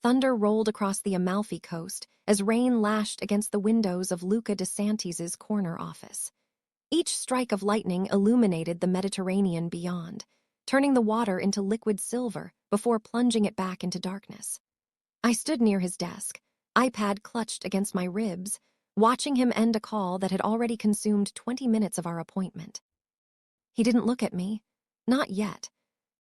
Thunder rolled across the Amalfi Coast as rain lashed against the windows of Luca DeSantis's corner office. Each strike of lightning illuminated the Mediterranean beyond, turning the water into liquid silver before plunging it back into darkness. I stood near his desk, iPad clutched against my ribs, watching him end a call that had already consumed 20 minutes of our appointment. He didn't look at me. Not yet.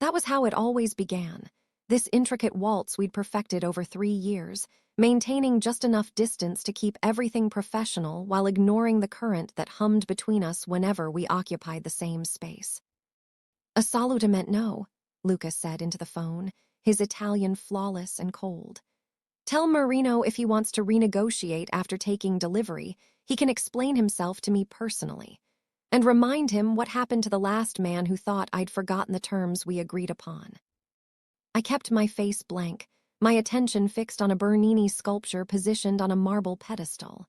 That was how it always began. This intricate waltz we'd perfected over 3 years, maintaining just enough distance to keep everything professional while ignoring the current that hummed between us whenever we occupied the same space. "Assolutamente, Lucas said into the phone, his Italian flawless and cold. "Tell Marino if he wants to renegotiate after taking delivery, he can explain himself to me personally. And remind him what happened to the last man who thought I'd forgotten the terms we agreed upon." I kept my face blank, my attention fixed on a Bernini sculpture positioned on a marble pedestal.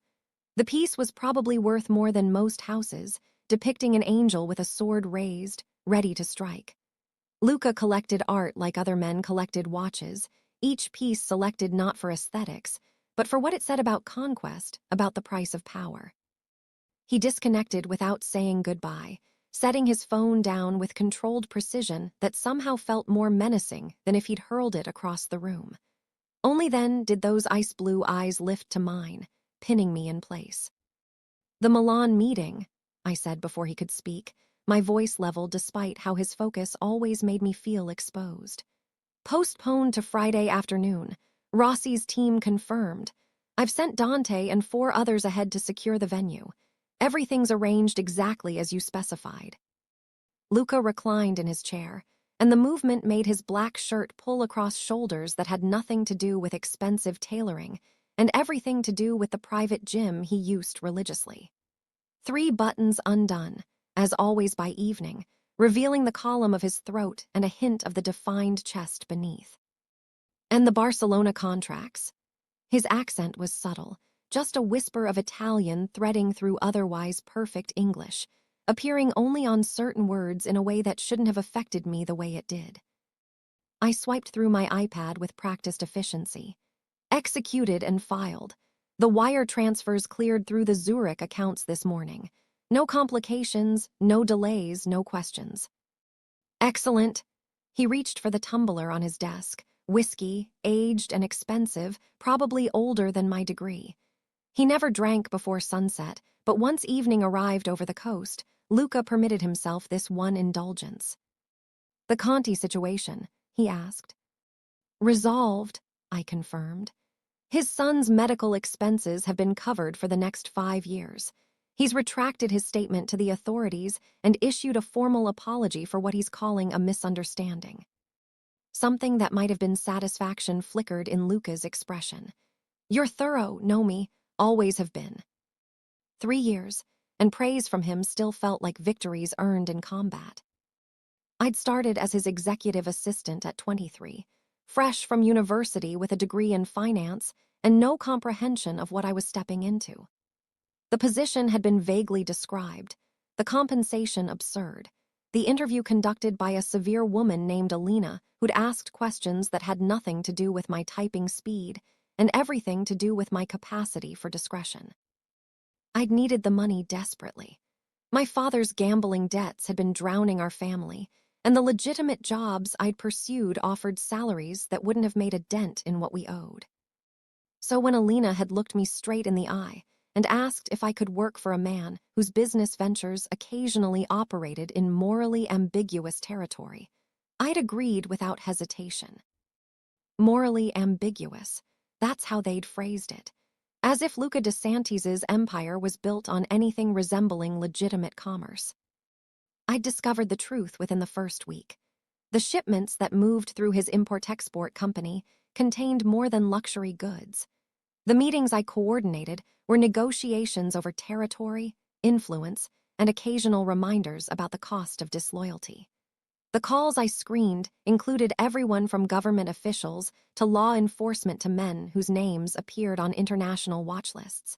The piece was probably worth more than most houses, depicting an angel with a sword raised, ready to strike. Luca collected art like other men collected watches, each piece selected not for aesthetics, but for what it said about conquest, about the price of power. He disconnected without saying goodbye, setting his phone down with controlled precision that somehow felt more menacing than if he'd hurled it across the room. Only then did those ice-blue eyes lift to mine, pinning me in place. "The Milan meeting," I said before he could speak, my voice leveled despite how his focus always made me feel exposed. "Postponed to Friday afternoon. Rossi's team confirmed. I've sent Dante and 4 others ahead to secure the venue. Everything's arranged exactly as you specified." Luca reclined in his chair, and the movement made his black shirt pull across shoulders that had nothing to do with expensive tailoring and everything to do with the private gym he used religiously. 3 buttons undone, as always by evening, revealing the column of his throat and a hint of the defined chest beneath. "And the Barcelona contracts?" His accent was subtle, just a whisper of Italian threading through otherwise perfect English, appearing only on certain words in a way that shouldn't have affected me the way it did. I swiped through my iPad with practiced efficiency. Executed and filed. The wire transfers cleared through the Zurich accounts this morning. No complications, no delays, no questions. "Excellent." He reached for the tumbler on his desk, whiskey, aged and expensive, probably older than my degree. He never drank before sunset, but once evening arrived over the coast, Luca permitted himself this one indulgence. "The Conti situation?" he asked. "Resolved," I confirmed. "His son's medical expenses have been covered for the next 5 years. He's retracted his statement to the authorities and issued a formal apology for what he's calling a misunderstanding." Something that might have been satisfaction flickered in Luca's expression. "You're thorough, know me, always have been." 3 years, and praise from him still felt like victories earned in combat. I'd started as his executive assistant at 23, fresh from university with a degree in finance and no comprehension of what I was stepping into. The position had been vaguely described, the compensation absurd, the interview conducted by a severe woman named Alina who'd asked questions that had nothing to do with my typing speed and everything to do with my capacity for discretion. I'd needed the money desperately. My father's gambling debts had been drowning our family, and the legitimate jobs I'd pursued offered salaries that wouldn't have made a dent in what we owed. So when Alina had looked me straight in the eye and asked if I could work for a man whose business ventures occasionally operated in morally ambiguous territory, I'd agreed without hesitation. Morally ambiguous, that's how they'd phrased it, as if Luca DeSantis's empire was built on anything resembling legitimate commerce. I'd discovered the truth within the first week. The shipments that moved through his import-export company contained more than luxury goods. The meetings I coordinated were negotiations over territory, influence, and occasional reminders about the cost of disloyalty. The calls I screened included everyone from government officials to law enforcement to men whose names appeared on international watch lists.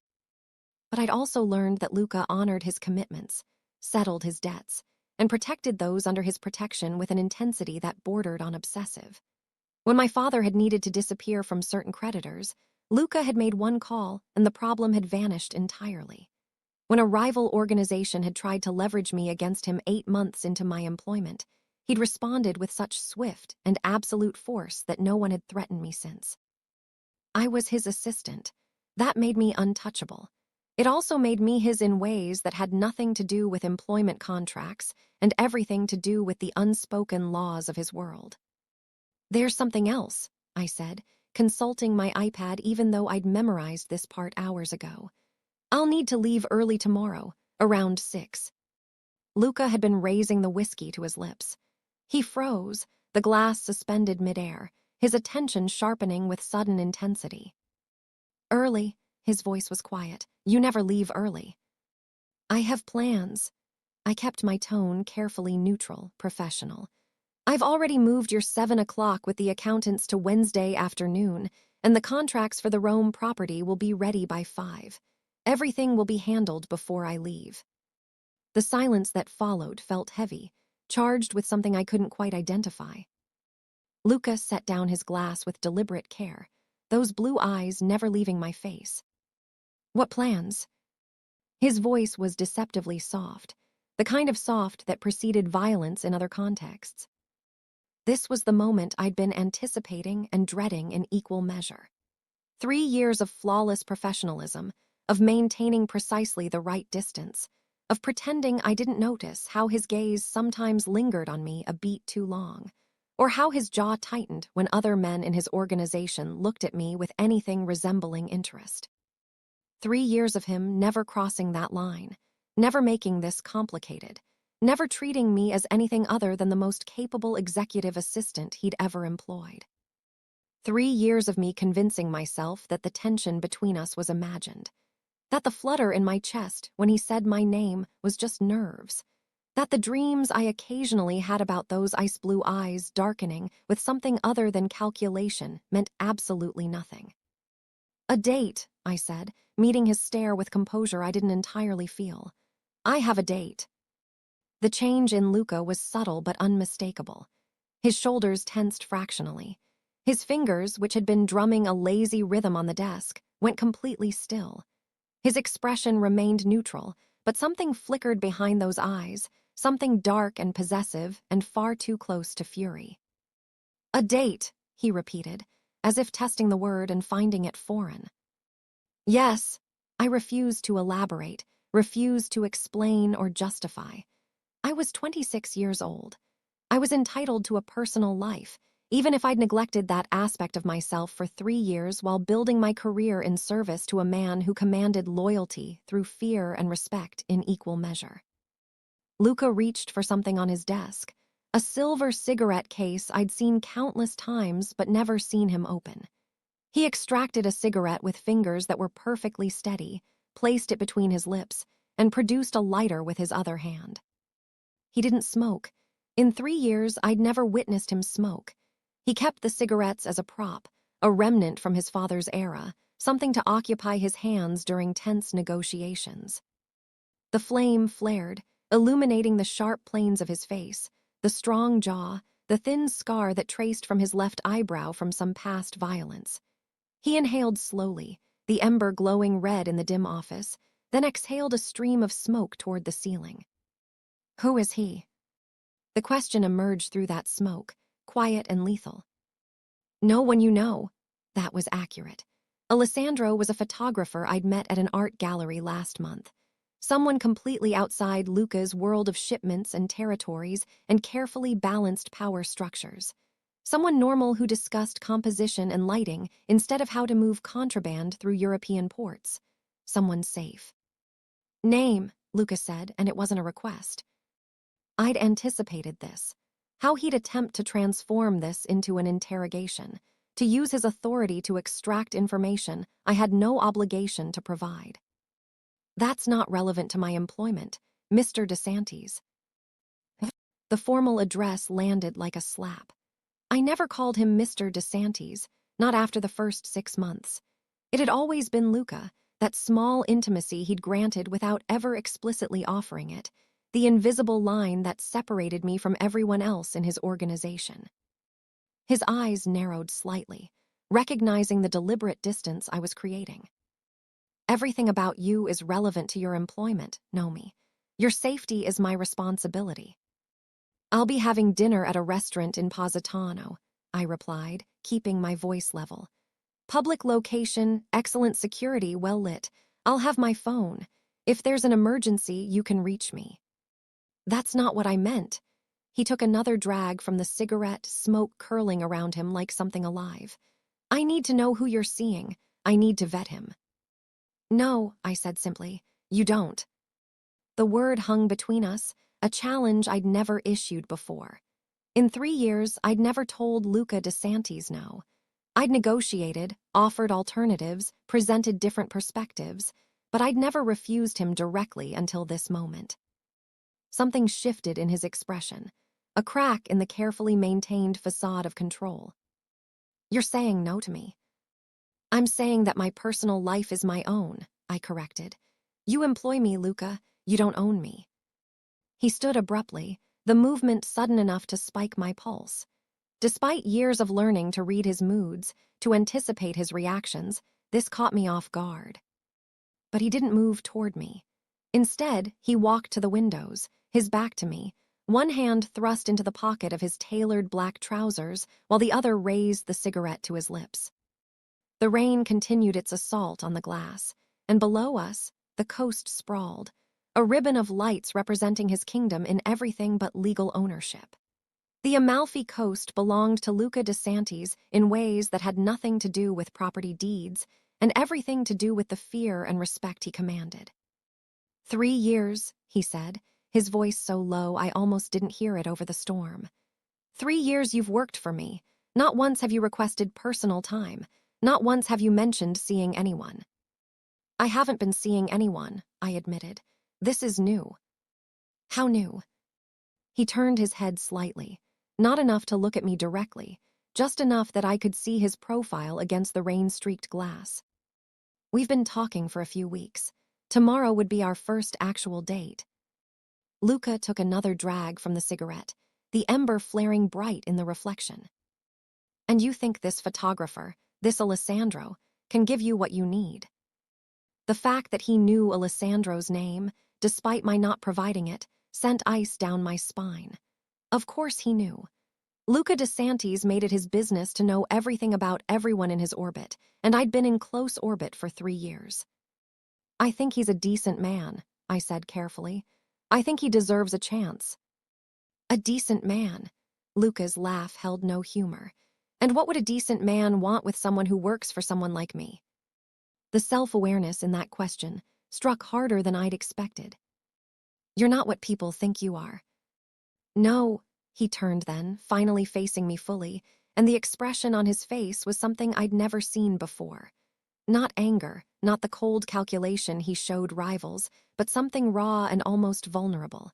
But I'd also learned that Luca honored his commitments, settled his debts, and protected those under his protection with an intensity that bordered on obsessive. When my father had needed to disappear from certain creditors, Luca had made one call and the problem had vanished entirely. When a rival organization had tried to leverage me against him 8 months into my employment, he'd responded with such swift and absolute force that no one had threatened me since. I was his assistant. That made me untouchable. It also made me his in ways that had nothing to do with employment contracts and everything to do with the unspoken laws of his world. "There's something else," I said, consulting my iPad even though I'd memorized this part hours ago. "I'll need to leave early tomorrow, around 6. Luca had been raising the whiskey to his lips. He froze, the glass suspended midair, his attention sharpening with sudden intensity. "Early," his voice was quiet. "You never leave early." "I have plans." I kept my tone carefully neutral, professional. "I've already moved your 7 o'clock with the accountants to Wednesday afternoon, and the contracts for the Rome property will be ready by 5. Everything will be handled before I leave." The silence that followed felt heavy, charged with something I couldn't quite identify. Luca set down his glass with deliberate care, those blue eyes never leaving my face. "What plans?" His voice was deceptively soft, the kind of soft that preceded violence in other contexts. This was the moment I'd been anticipating and dreading in equal measure. 3 years of flawless professionalism, of maintaining precisely the right distance, of pretending I didn't notice how his gaze sometimes lingered on me a beat too long, or how his jaw tightened when other men in his organization looked at me with anything resembling interest. 3 years of him never crossing that line, never making this complicated, never treating me as anything other than the most capable executive assistant he'd ever employed. 3 years of me convincing myself that the tension between us was imagined, that the flutter in my chest when he said my name was just nerves, that the dreams I occasionally had about those ice blue eyes darkening with something other than calculation meant absolutely nothing. "A date," I said, meeting his stare with composure I didn't entirely feel. "I have a date." The change in Luca was subtle but unmistakable. His shoulders tensed fractionally. His fingers, which had been drumming a lazy rhythm on the desk, went completely still. His expression remained neutral, but something flickered behind those eyes, something dark and possessive and far too close to fury. "A date," he repeated, as if testing the word and finding it foreign. "Yes." I refused to elaborate, refused to explain or justify. I was 26 years old. I was entitled to a personal life, even if I'd neglected that aspect of myself for 3 years while building my career in service to a man who commanded loyalty through fear and respect in equal measure. Luca reached for something on his desk, a silver cigarette case I'd seen countless times but never seen him open. He extracted a cigarette with fingers that were perfectly steady, placed it between his lips, and produced a lighter with his other hand. He didn't smoke. In 3 years, I'd never witnessed him smoke. He kept the cigarettes as a prop, a remnant from his father's era, something to occupy his hands during tense negotiations. The flame flared, illuminating the sharp planes of his face, the strong jaw, the thin scar that traced from his left eyebrow from some past violence. He inhaled slowly, the ember glowing red in the dim office, then exhaled a stream of smoke toward the ceiling. "Who is he?" The question emerged through that smoke, quiet and lethal. "No one you know." That was accurate. Alessandro was a photographer I'd met at an art gallery last month. Someone completely outside Luca's world of shipments and territories and carefully balanced power structures. Someone normal who discussed composition and lighting instead of how to move contraband through European ports. Someone safe. "Name," Luca said, and it wasn't a request. I'd anticipated this. How he'd attempt to transform this into an interrogation, to use his authority to extract information I had no obligation to provide. "That's not relevant to my employment, Mr. DeSantis." The formal address landed like a slap. I never called him Mr. DeSantis, not after the first 6 months. It had always been Luca, that small intimacy he'd granted without ever explicitly offering it, the invisible line that separated me from everyone else in his organization. His eyes narrowed slightly, recognizing the deliberate distance I was creating. Everything about you is relevant to your employment, Nomi. Your safety is my responsibility. I'll be having dinner at a restaurant in Positano, I replied, keeping my voice level. Public location, excellent security, well lit. I'll have my phone. If there's an emergency, you can reach me. That's not what I meant. He took another drag from the cigarette, smoke curling around him like something alive. I need to know who you're seeing. I need to vet him. No, I said simply. You don't. The word hung between us, a challenge I'd never issued before. In 3 years, I'd never told Luca DeSantis no. I'd negotiated, offered alternatives, presented different perspectives, but I'd never refused him directly until this moment. Something shifted in his expression, a crack in the carefully maintained facade of control. You're saying no to me. I'm saying that my personal life is my own, I corrected. You employ me, Luca. You don't own me. He stood abruptly, the movement sudden enough to spike my pulse. Despite years of learning to read his moods, to anticipate his reactions, this caught me off guard. But he didn't move toward me. Instead, he walked to the windows, his back to me, one hand thrust into the pocket of his tailored black trousers, while the other raised the cigarette to his lips. The rain continued its assault on the glass, and below us, the coast sprawled, a ribbon of lights representing his kingdom in everything but legal ownership. The Amalfi Coast belonged to Luca DeSantis in ways that had nothing to do with property deeds and everything to do with the fear and respect he commanded. 3 years, he said, his voice so low I almost didn't hear it over the storm. 3 years you've worked for me. Not once have you requested personal time. Not once have you mentioned seeing anyone. I haven't been seeing anyone, I admitted. This is new. How new? He turned his head slightly, not enough to look at me directly, just enough that I could see his profile against the rain-streaked glass. We've been talking for a few weeks. Tomorrow would be our first actual date. Luca took another drag from the cigarette, the ember flaring bright in the reflection. And you think this photographer, this Alessandro, can give you what you need? The fact that he knew Alessandro's name, despite my not providing it, sent ice down my spine. Of course he knew. Luca DeSantis made it his business to know everything about everyone in his orbit, and I'd been in close orbit for 3 years. I think he's a decent man, I said carefully. I think he deserves a chance. A decent man. Luca's laugh held no humor. And what would a decent man want with someone who works for someone like me? The self-awareness in that question struck harder than I'd expected. You're not what people think you are. No, he turned then, finally facing me fully, and the expression on his face was something I'd never seen before. Not anger, not the cold calculation he showed rivals, but something raw and almost vulnerable.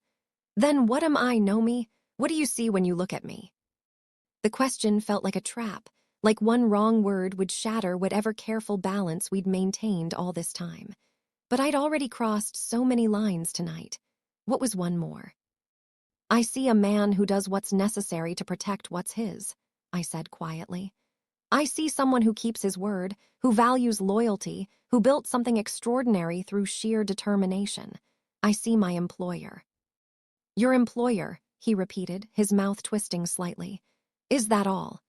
Then what am I, Nomi? What do you see when you look at me? The question felt like a trap, like one wrong word would shatter whatever careful balance we'd maintained all this time. But I'd already crossed so many lines tonight. What was one more? I see a man who does what's necessary to protect what's his, I said quietly. I see someone who keeps his word, who values loyalty, who built something extraordinary through sheer determination. I see my employer. Your employer, he repeated, his mouth twisting slightly. Is that all?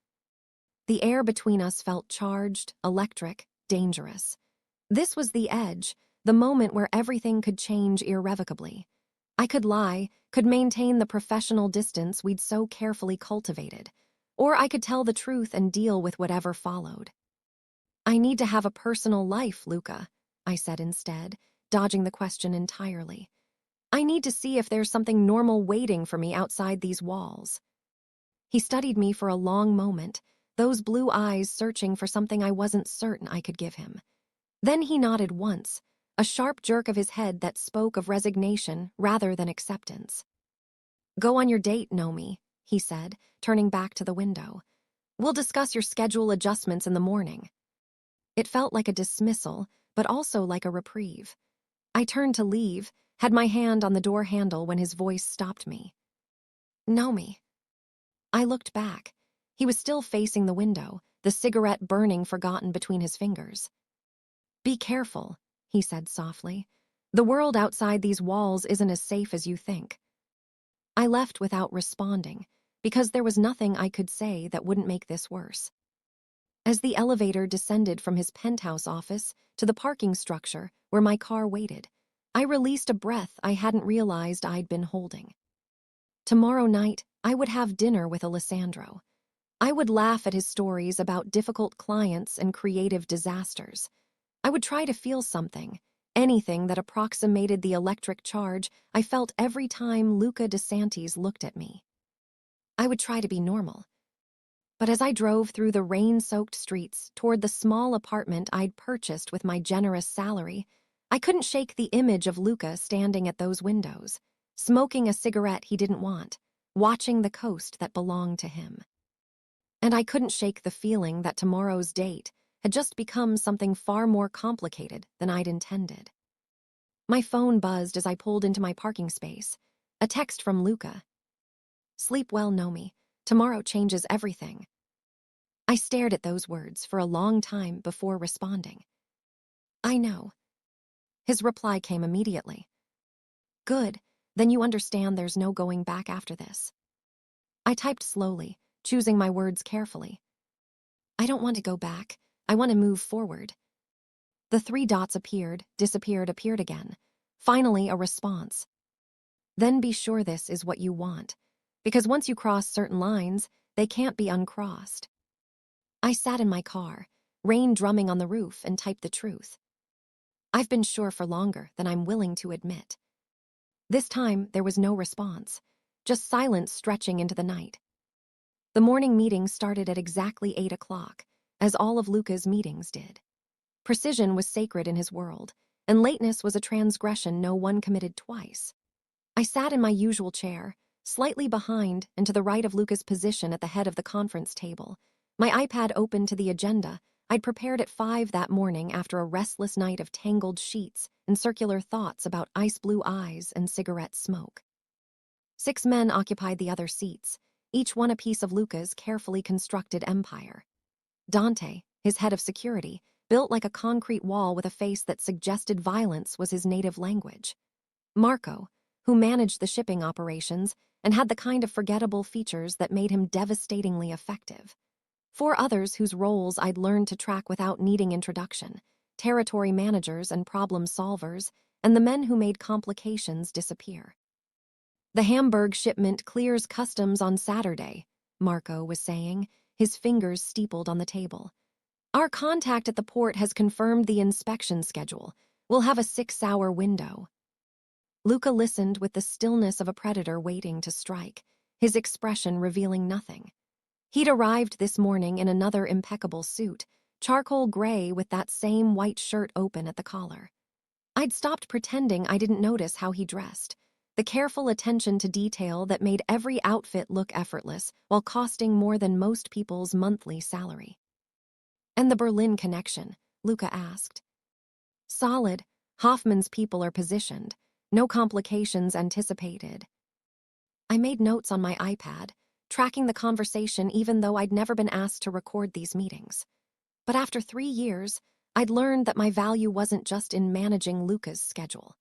The air between us felt charged, electric, dangerous. This was the edge, the moment where everything could change irrevocably. I could lie, could maintain the professional distance we'd so carefully cultivated, or I could tell the truth and deal with whatever followed. I need to have a personal life, Luca, I said instead, dodging the question entirely. I need to see if there's something normal waiting for me outside these walls. He studied me for a long moment, those blue eyes searching for something I wasn't certain I could give him. Then he nodded once, a sharp jerk of his head that spoke of resignation rather than acceptance. Go on your date, Nomi, he said, turning back to the window. We'll discuss your schedule adjustments in the morning. It felt like a dismissal, but also like a reprieve. I turned to leave, had my hand on the door handle when his voice stopped me. Nomi. I looked back. He was still facing the window, the cigarette burning forgotten between his fingers. "Be careful," he said softly. "The world outside these walls isn't as safe as you think." I left without responding, because there was nothing I could say that wouldn't make this worse. As the elevator descended from his penthouse office to the parking structure where my car waited, I released a breath I hadn't realized I'd been holding. Tomorrow night, I would have dinner with Alessandro. I would laugh at his stories about difficult clients and creative disasters. I would try to feel something, anything that approximated the electric charge I felt every time Luca DeSantis looked at me. I would try to be normal. But as I drove through the rain-soaked streets toward the small apartment I'd purchased with my generous salary, I couldn't shake the image of Luca standing at those windows, smoking a cigarette he didn't want, watching the coast that belonged to him. And I couldn't shake the feeling that tomorrow's date had just become something far more complicated than I'd intended. My phone buzzed as I pulled into my parking space. A text from Luca. "Sleep well, Nomi. Tomorrow changes everything." I stared at those words for a long time before responding. "I know." His reply came immediately. "Good, then you understand there's no going back after this." I typed slowly, choosing my words carefully. "I don't want to go back. I want to move forward." The 3 dots appeared, disappeared, appeared again. Finally, a response. "Then be sure this is what you want, because once you cross certain lines, they can't be uncrossed." I sat in my car, rain drumming on the roof, and typed the truth. I've been sure for longer than I'm willing to admit. This time, there was no response, just silence stretching into the night. The morning meeting started at exactly 8 o'clock, as all of Luca's meetings did. Precision was sacred in his world, and lateness was a transgression no one committed twice. I sat in my usual chair, slightly behind and to the right of Luca's position at the head of the conference table, my iPad open to the agenda I'd prepared at 5 that morning after a restless night of tangled sheets and circular thoughts about ice blue eyes and cigarette smoke. 6 men occupied the other seats, each one a piece of Luca's carefully constructed empire. Dante, his head of security, built like a concrete wall with a face that suggested violence was his native language. Marco, who managed the shipping operations and had the kind of forgettable features that made him devastatingly effective. 4 others whose roles I'd learned to track without needing introduction: territory managers and problem solvers, and the men who made complications disappear. "The Hamburg shipment clears customs on Saturday," Marco was saying, his fingers steepled on the table. "Our contact at the port has confirmed the inspection schedule. We'll have a 6-hour window." Luca listened with the stillness of a predator waiting to strike, his expression revealing nothing. He'd arrived this morning in another impeccable suit, charcoal gray with that same white shirt open at the collar. I'd stopped pretending I didn't notice how he dressed, the careful attention to detail that made every outfit look effortless while costing more than most people's monthly salary. "And the Berlin connection?" Luca asked. "Solid. Hoffman's people are positioned. No complications anticipated." I made notes on my iPad, tracking the conversation even though I'd never been asked to record these meetings. But after 3 years, I'd learned that my value wasn't just in managing Luca's schedule.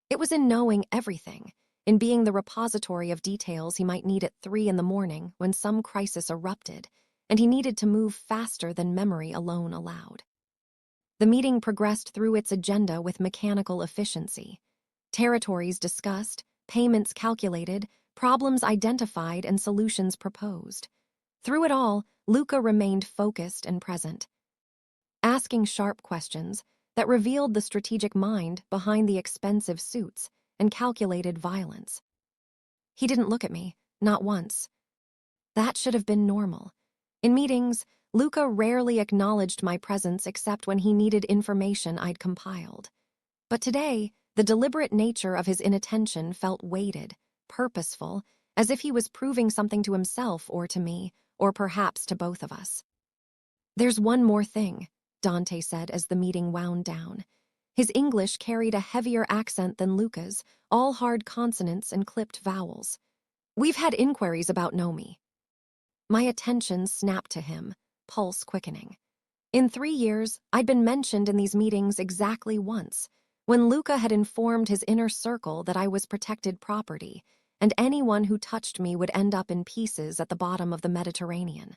It was in knowing everything, in being the repository of details he might need at 3 in the morning when some crisis erupted, and he needed to move faster than memory alone allowed. The meeting progressed through its agenda with mechanical efficiency. Territories discussed, payments calculated, problems identified, and solutions proposed. Through it all, Luca remained focused and present, asking sharp questions that revealed the strategic mind behind the expensive suits and calculated violence. He didn't look at me, not once. That should have been normal. In meetings, Luca rarely acknowledged my presence except when he needed information I'd compiled. But today, the deliberate nature of his inattention felt weighted, purposeful, as if he was proving something to himself or to me, or perhaps to both of us. "There's one more thing," Dante said as the meeting wound down. His English carried a heavier accent than Luca's, all hard consonants and clipped vowels. "We've had inquiries about Nomi." My attention snapped to him, pulse quickening. In 3 years, I'd been mentioned in these meetings exactly once, when Luca had informed his inner circle that I was protected property, and anyone who touched me would end up in pieces at the bottom of the Mediterranean.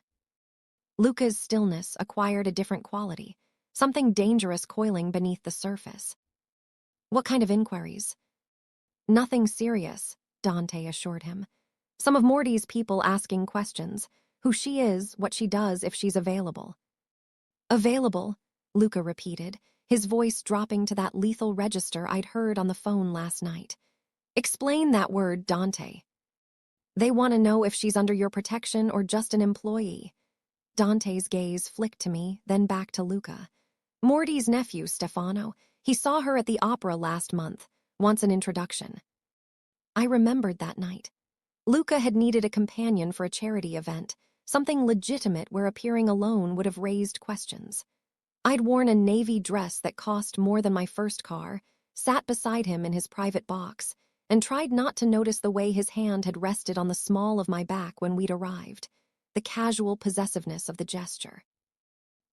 Luca's stillness acquired a different quality, something dangerous coiling beneath the surface. What kind of inquiries? Nothing serious, Dante assured him. Some of Morty's people asking questions, who she is, what she does if she's available. Available, Luca repeated, his voice dropping to that lethal register I'd heard on the phone last night. Explain that word, Dante. They want to know if she's under your protection or just an employee. Dante's gaze flicked to me, then back to Luca. Morty's nephew, Stefano. He saw her at the opera last month, wants an introduction. I remembered that night. Luca had needed a companion for a charity event, something legitimate where appearing alone would have raised questions. I'd worn a navy dress that cost more than my first car, sat beside him in his private box, and tried not to notice the way his hand had rested on the small of my back when we'd arrived, the casual possessiveness of the gesture.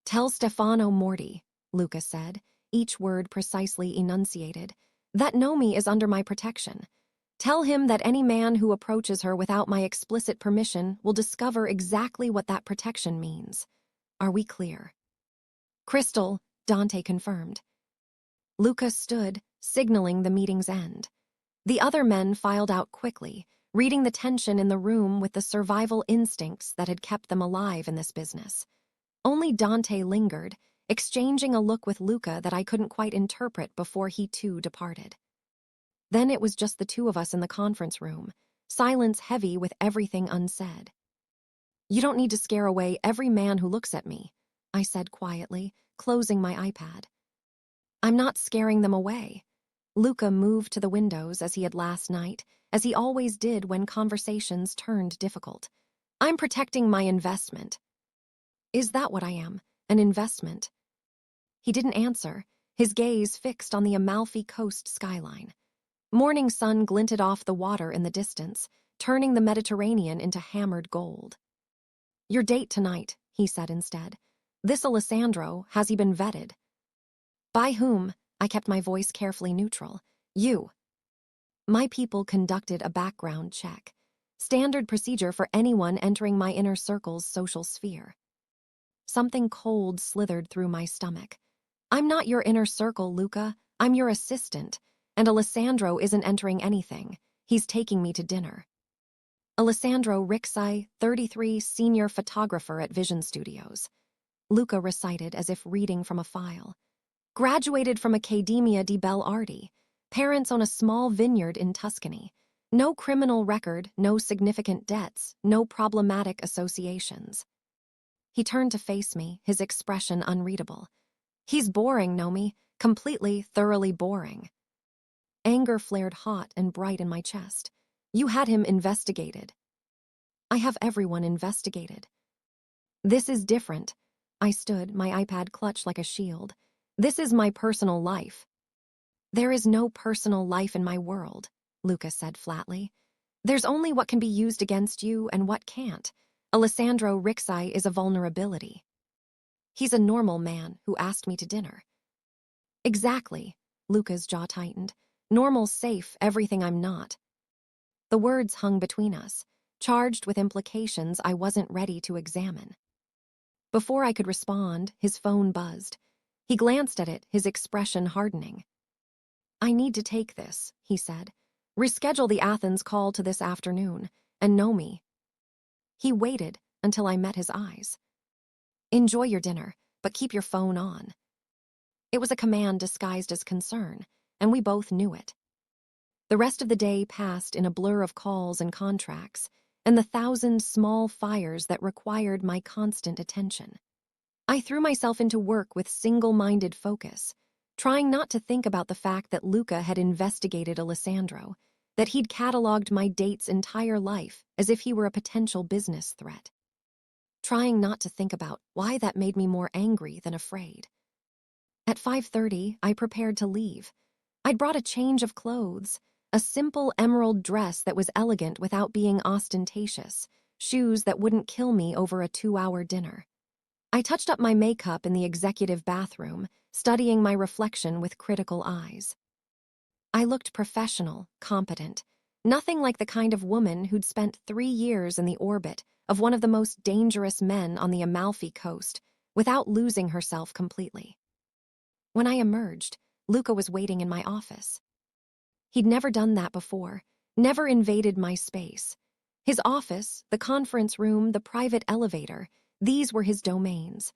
Tell Stefano Morty, Luca said, each word precisely enunciated, that Nomi is under my protection. Tell him that any man who approaches her without my explicit permission will discover exactly what that protection means. Are we clear? Crystal, Dante confirmed. Luca stood, signaling the meeting's end. The other men filed out quickly, reading the tension in the room with the survival instincts that had kept them alive in this business. Only Dante lingered, exchanging a look with Luca that I couldn't quite interpret before he too departed. Then it was just the two of us in the conference room, silence heavy with everything unsaid. You don't need to scare away every man who looks at me, I said quietly, closing my iPad. I'm not scaring them away. Luca moved to the windows as he had last night, as he always did when conversations turned difficult. I'm protecting my investment. Is that what I am, an investment? He didn't answer, his gaze fixed on the Amalfi Coast skyline. Morning sun glinted off the water in the distance, turning the Mediterranean into hammered gold. Your date tonight, he said instead. This Alessandro, has he been vetted? By whom? I kept my voice carefully neutral. You. My people conducted a background check. Standard procedure for anyone entering my inner circle's social sphere. Something cold slithered through my stomach. I'm not your inner circle, Luca. I'm your assistant. And Alessandro isn't entering anything. He's taking me to dinner. Alessandro Rixai, 33, senior photographer at Vision Studios. Luca recited as if reading from a file. Graduated from Accademia di Belle Arti. Parents own a small vineyard in Tuscany. No criminal record, no significant debts, no problematic associations. He turned to face me, his expression unreadable. He's boring, Nomi. Completely, thoroughly boring. Anger flared hot and bright in my chest. You had him investigated. I have everyone investigated. This is different. I stood, my iPad clutched like a shield. This is my personal life. There is no personal life in my world, Luca said flatly. There's only what can be used against you and what can't. Alessandro Rixai is a vulnerability. He's a normal man who asked me to dinner. Exactly, Luca's jaw tightened. Normal, safe, everything I'm not. The words hung between us, charged with implications I wasn't ready to examine. Before I could respond, his phone buzzed. He glanced at it, his expression hardening. I need to take this, he said. Reschedule the Athens call to this afternoon, and know me. He waited until I met his eyes. Enjoy your dinner, but keep your phone on. It was a command disguised as concern, and we both knew it. The rest of the day passed in a blur of calls and contracts, and the 1,000 small fires that required my constant attention. I threw myself into work with single-minded focus, trying not to think about the fact that Luca had investigated Alessandro, that he'd cataloged my date's entire life as if he were a potential business threat. Trying not to think about why that made me more angry than afraid. At 5:30, I prepared to leave. I'd brought a change of clothes, a simple emerald dress that was elegant without being ostentatious, shoes that wouldn't kill me over a 2-hour dinner. I touched up my makeup in the executive bathroom, studying my reflection with critical eyes. I looked professional, competent, nothing like the kind of woman who'd spent 3 years in the orbit of one of the most dangerous men on the Amalfi Coast without losing herself completely. When I emerged, Luca was waiting in my office. He'd never done that before, never invaded my space. His office, the conference room, the private elevator, these were his domains.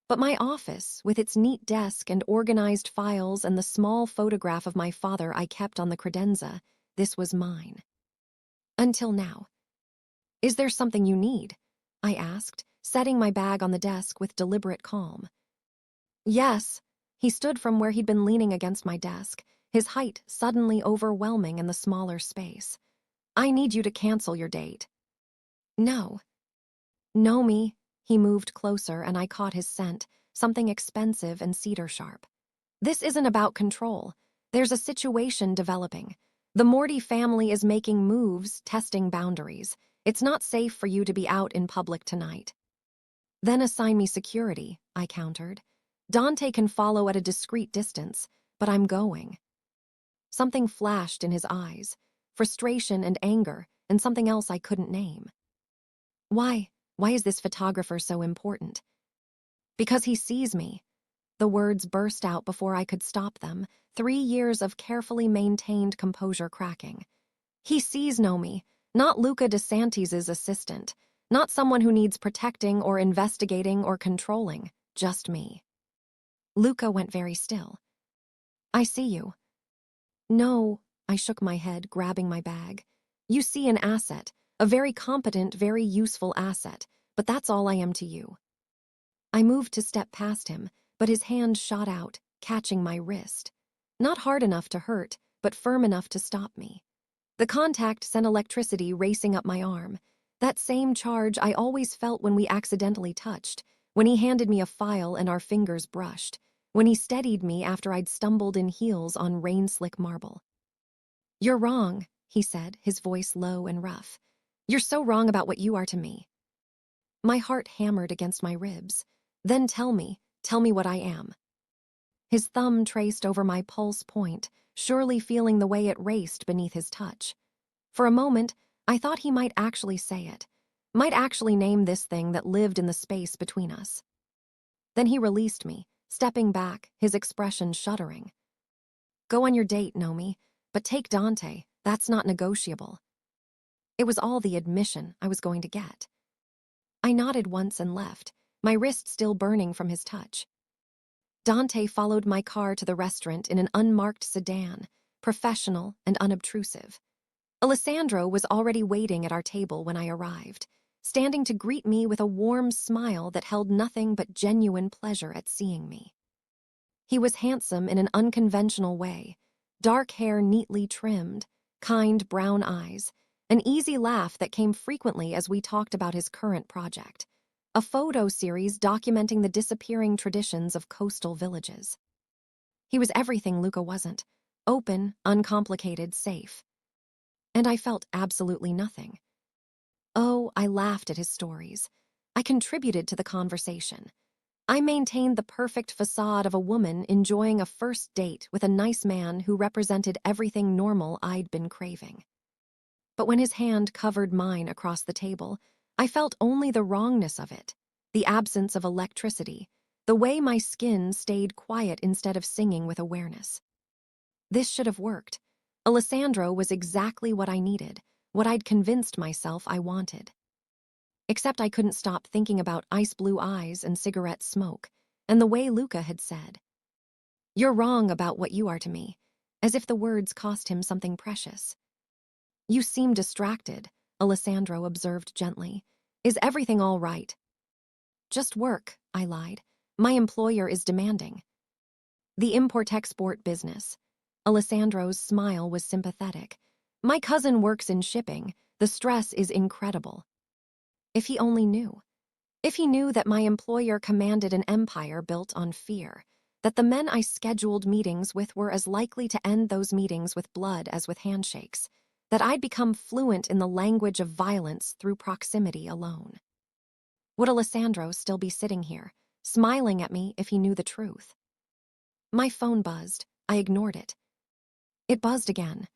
But my office, with its neat desk and organized files and the small photograph of my father I kept on the credenza, this was mine. Until now. "Is there something you need?" I asked, setting my bag on the desk with deliberate calm. "Yes." He stood from where he'd been leaning against my desk, his height suddenly overwhelming in the smaller space. "I need you to cancel your date." "No." "Know me." He moved closer and I caught his scent, something expensive and cedar sharp. "This isn't about control. There's a situation developing. The Morty family is making moves, testing boundaries. It's not safe for you to be out in public tonight." "Then assign me security," I countered. "Dante can follow at a discreet distance, but I'm going." Something flashed in his eyes, frustration and anger, and something else I couldn't name. "Why? Why is this photographer so important?" "Because he sees me." The words burst out before I could stop them, 3 years of carefully maintained composure cracking. "He sees Nomi, not Luca DeSantis's assistant, not someone who needs protecting or investigating or controlling, just me." Luca went very still. "I see you." "No," I shook my head, grabbing my bag. "You see an asset, a very competent, very useful asset, but that's all I am to you." I moved to step past him, but his hand shot out, catching my wrist. Not hard enough to hurt, but firm enough to stop me. The contact sent electricity racing up my arm, that same charge I always felt when we accidentally touched, when he handed me a file and our fingers brushed, when he steadied me after I'd stumbled in heels on rain-slick marble. "You're wrong," he said, his voice low and rough. "You're so wrong about what you are to me." My heart hammered against my ribs. "Then tell me what I am." His thumb traced over my pulse point, surely feeling the way it raced beneath his touch. For a moment, I thought he might actually say it, might actually name this thing that lived in the space between us. Then he released me, stepping back, his expression shuddering. "Go on your date, Nomi, but take Dante. That's not negotiable." It was all the admission I was going to get. I nodded once and left, my wrist still burning from his touch. Dante followed my car to the restaurant in an unmarked sedan, professional and unobtrusive. Alessandro was already waiting at our table when I arrived, standing to greet me with a warm smile that held nothing but genuine pleasure at seeing me. He was handsome in an unconventional way, dark hair neatly trimmed, kind brown eyes, an easy laugh that came frequently as we talked about his current project, a photo series documenting the disappearing traditions of coastal villages. He was everything Luca wasn't, open, uncomplicated, safe. And I felt absolutely nothing. Oh, I laughed at his stories. I contributed to the conversation. I maintained the perfect facade of a woman enjoying a first date with a nice man who represented everything normal I'd been craving. But when his hand covered mine across the table, I felt only the wrongness of it, the absence of electricity, the way my skin stayed quiet instead of singing with awareness. This should have worked. Alessandro was exactly what I needed, what I'd convinced myself I wanted. Except I couldn't stop thinking about ice blue eyes and cigarette smoke, and the way Luca had said, "You're wrong about what you are to me," as if the words cost him something precious. "You seem distracted," Alessandro observed gently. "Is everything all right?" "Just work," I lied. "My employer is demanding." "The import-export business." Alessandro's smile was sympathetic. "My cousin works in shipping. The stress is incredible." If he only knew. If he knew that my employer commanded an empire built on fear, that the men I scheduled meetings with were as likely to end those meetings with blood as with handshakes, that I'd become fluent in the language of violence through proximity alone. Would Alessandro still be sitting here, smiling at me if he knew the truth? My phone buzzed. I ignored it. It buzzed again.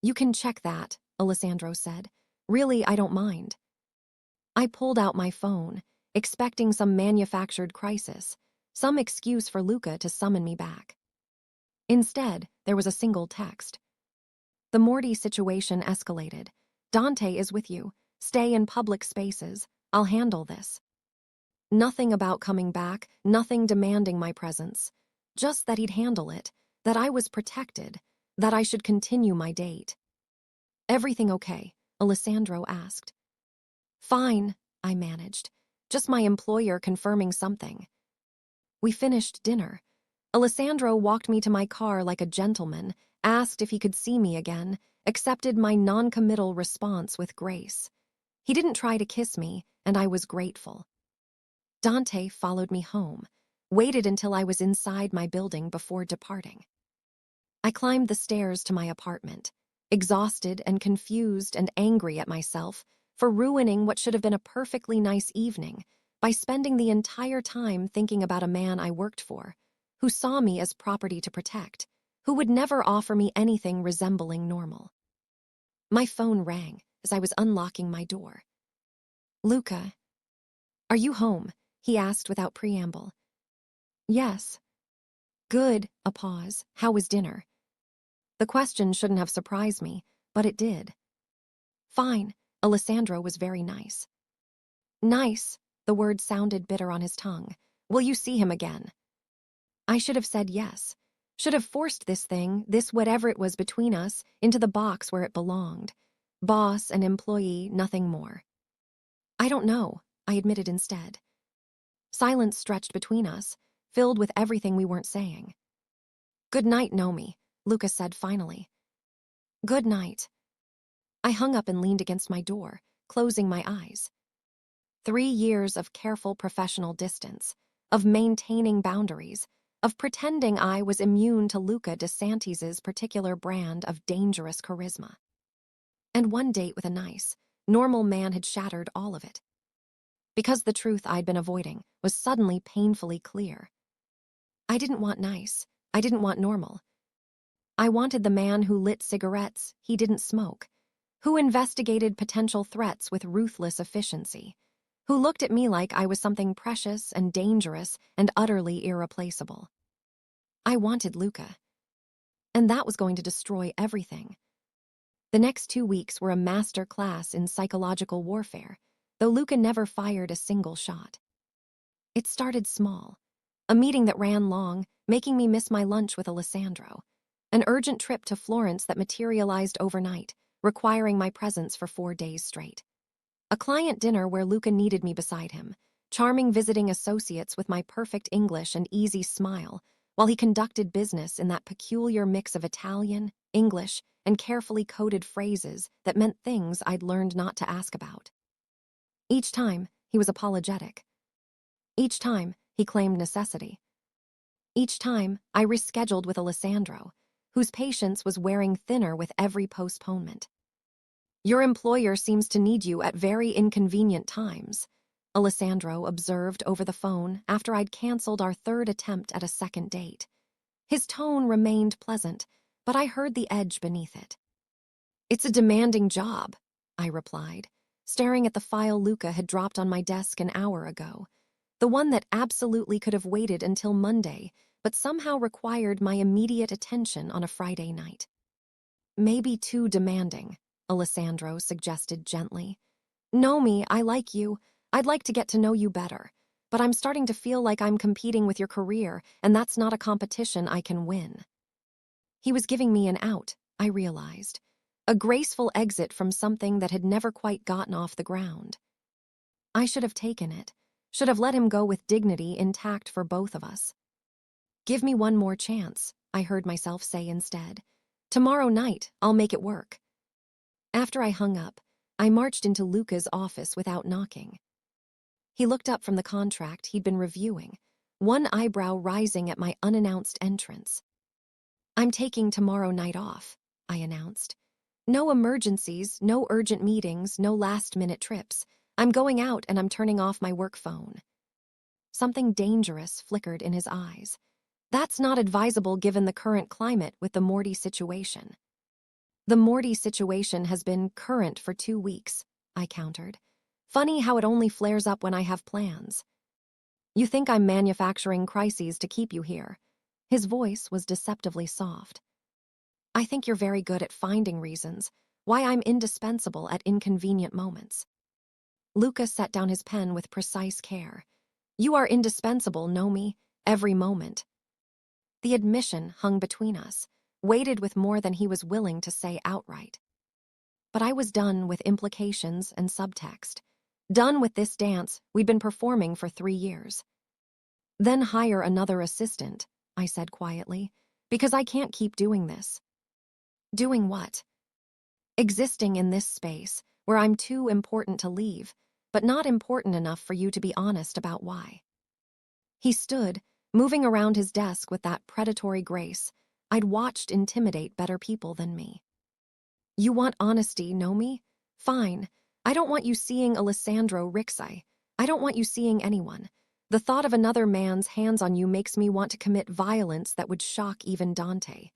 "You can check that," Alessandro said. "Really, I don't mind." I pulled out my phone, expecting some manufactured crisis, some excuse for Luca to summon me back. Instead, there was a single text. "The Morty situation escalated. Dante is with you. Stay in public spaces. I'll handle this." Nothing about coming back, nothing demanding my presence. Just that he'd handle it, that I was protected, that I should continue my date. "Everything okay?" Alessandro asked. "Fine," I managed. "Just my employer confirming something." We finished dinner. Alessandro walked me to my car like a gentleman, asked if he could see me again, accepted my non-committal response with grace. He didn't try to kiss me, and I was grateful. Dante followed me home, waited until I was inside my building before departing. I climbed the stairs to my apartment, exhausted and confused and angry at myself for ruining what should have been a perfectly nice evening by spending the entire time thinking about a man I worked for, who saw me as property to protect, who would never offer me anything resembling normal. My phone rang as I was unlocking my door. "Luca, are you home?" he asked without preamble. "Yes." "Good," a pause. "How was dinner?" The question shouldn't have surprised me, but it did. "Fine." Alessandro was very nice. "Nice," the word sounded bitter on his tongue. "Will you see him again?" I should have said yes. Should have forced this thing, this whatever it was between us, into the box where it belonged. Boss and employee, nothing more. "I don't know," I admitted instead. Silence stretched between us, filled with everything we weren't saying. "Good night, Nomi," Luca said finally. "Good night." I hung up and leaned against my door, closing my eyes. 3 years of careful professional distance, of maintaining boundaries, of pretending I was immune to Luca DeSantis's particular brand of dangerous charisma. And one date with a nice, normal man had shattered all of it. Because the truth I'd been avoiding was suddenly painfully clear. I didn't want nice. I didn't want normal. I wanted the man who lit cigarettes he didn't smoke, who investigated potential threats with ruthless efficiency, who looked at me like I was something precious and dangerous and utterly irreplaceable. I wanted Luca. And that was going to destroy everything. The next 2 weeks were a master class in psychological warfare, though Luca never fired a single shot. It started small. A meeting that ran long, making me miss my lunch with Alessandro. An urgent trip to Florence that materialized overnight, requiring my presence for 4 days straight. A client dinner where Luca needed me beside him, charming visiting associates with my perfect English and easy smile, while he conducted business in that peculiar mix of Italian, English, and carefully coded phrases that meant things I'd learned not to ask about. Each time, he was apologetic. Each time, he claimed necessity. Each time, I rescheduled with Alessandro, whose patience was wearing thinner with every postponement. "Your employer seems to need you at very inconvenient times," Alessandro observed over the phone after I'd canceled our 3rd attempt at a second date. His tone remained pleasant, but I heard the edge beneath it. "It's a demanding job," I replied, staring at the file Luca had dropped on my desk an hour ago, the one that absolutely could have waited until Monday, but somehow required my immediate attention on a Friday night. "Maybe too demanding," Alessandro suggested gently. "Nomi, I like you. I'd like to get to know you better. But I'm starting to feel like I'm competing with your career, and that's not a competition I can win." He was giving me an out, I realized. A graceful exit from something that had never quite gotten off the ground. I should have taken it. Should have let him go with dignity intact for both of us. "Give me one more chance," I heard myself say instead. "Tomorrow night, I'll make it work." After I hung up, I marched into Luca's office without knocking. He looked up from the contract he'd been reviewing, one eyebrow rising at my unannounced entrance. "I'm taking tomorrow night off," I announced. No emergencies, no urgent meetings, no last-minute trips. I'm going out and I'm turning off my work phone. Something dangerous flickered in his eyes. That's not advisable given the current climate with the Morty situation. The Morty situation has been current for 2 weeks, I countered. Funny how it only flares up when I have plans. You think I'm manufacturing crises to keep you here. His voice was deceptively soft. I think you're very good at finding reasons why I'm indispensable at inconvenient moments. Luca set down his pen with precise care. You are indispensable, know me, every moment. The admission hung between us, weighted with more than he was willing to say outright. But I was done with implications and subtext. Done with this dance we'd been performing for 3 years. Then hire another assistant, I said quietly, because I can't keep doing this. Doing what? Existing in this space where I'm too important to leave, but not important enough for you to be honest about why. He stood, moving around his desk with that predatory grace I'd watched intimidate better people than me. You want honesty, know me? Fine. I don't want you seeing Alessandro Rixai. I don't want you seeing anyone. The thought of another man's hands on you makes me want to commit violence that would shock even Dante.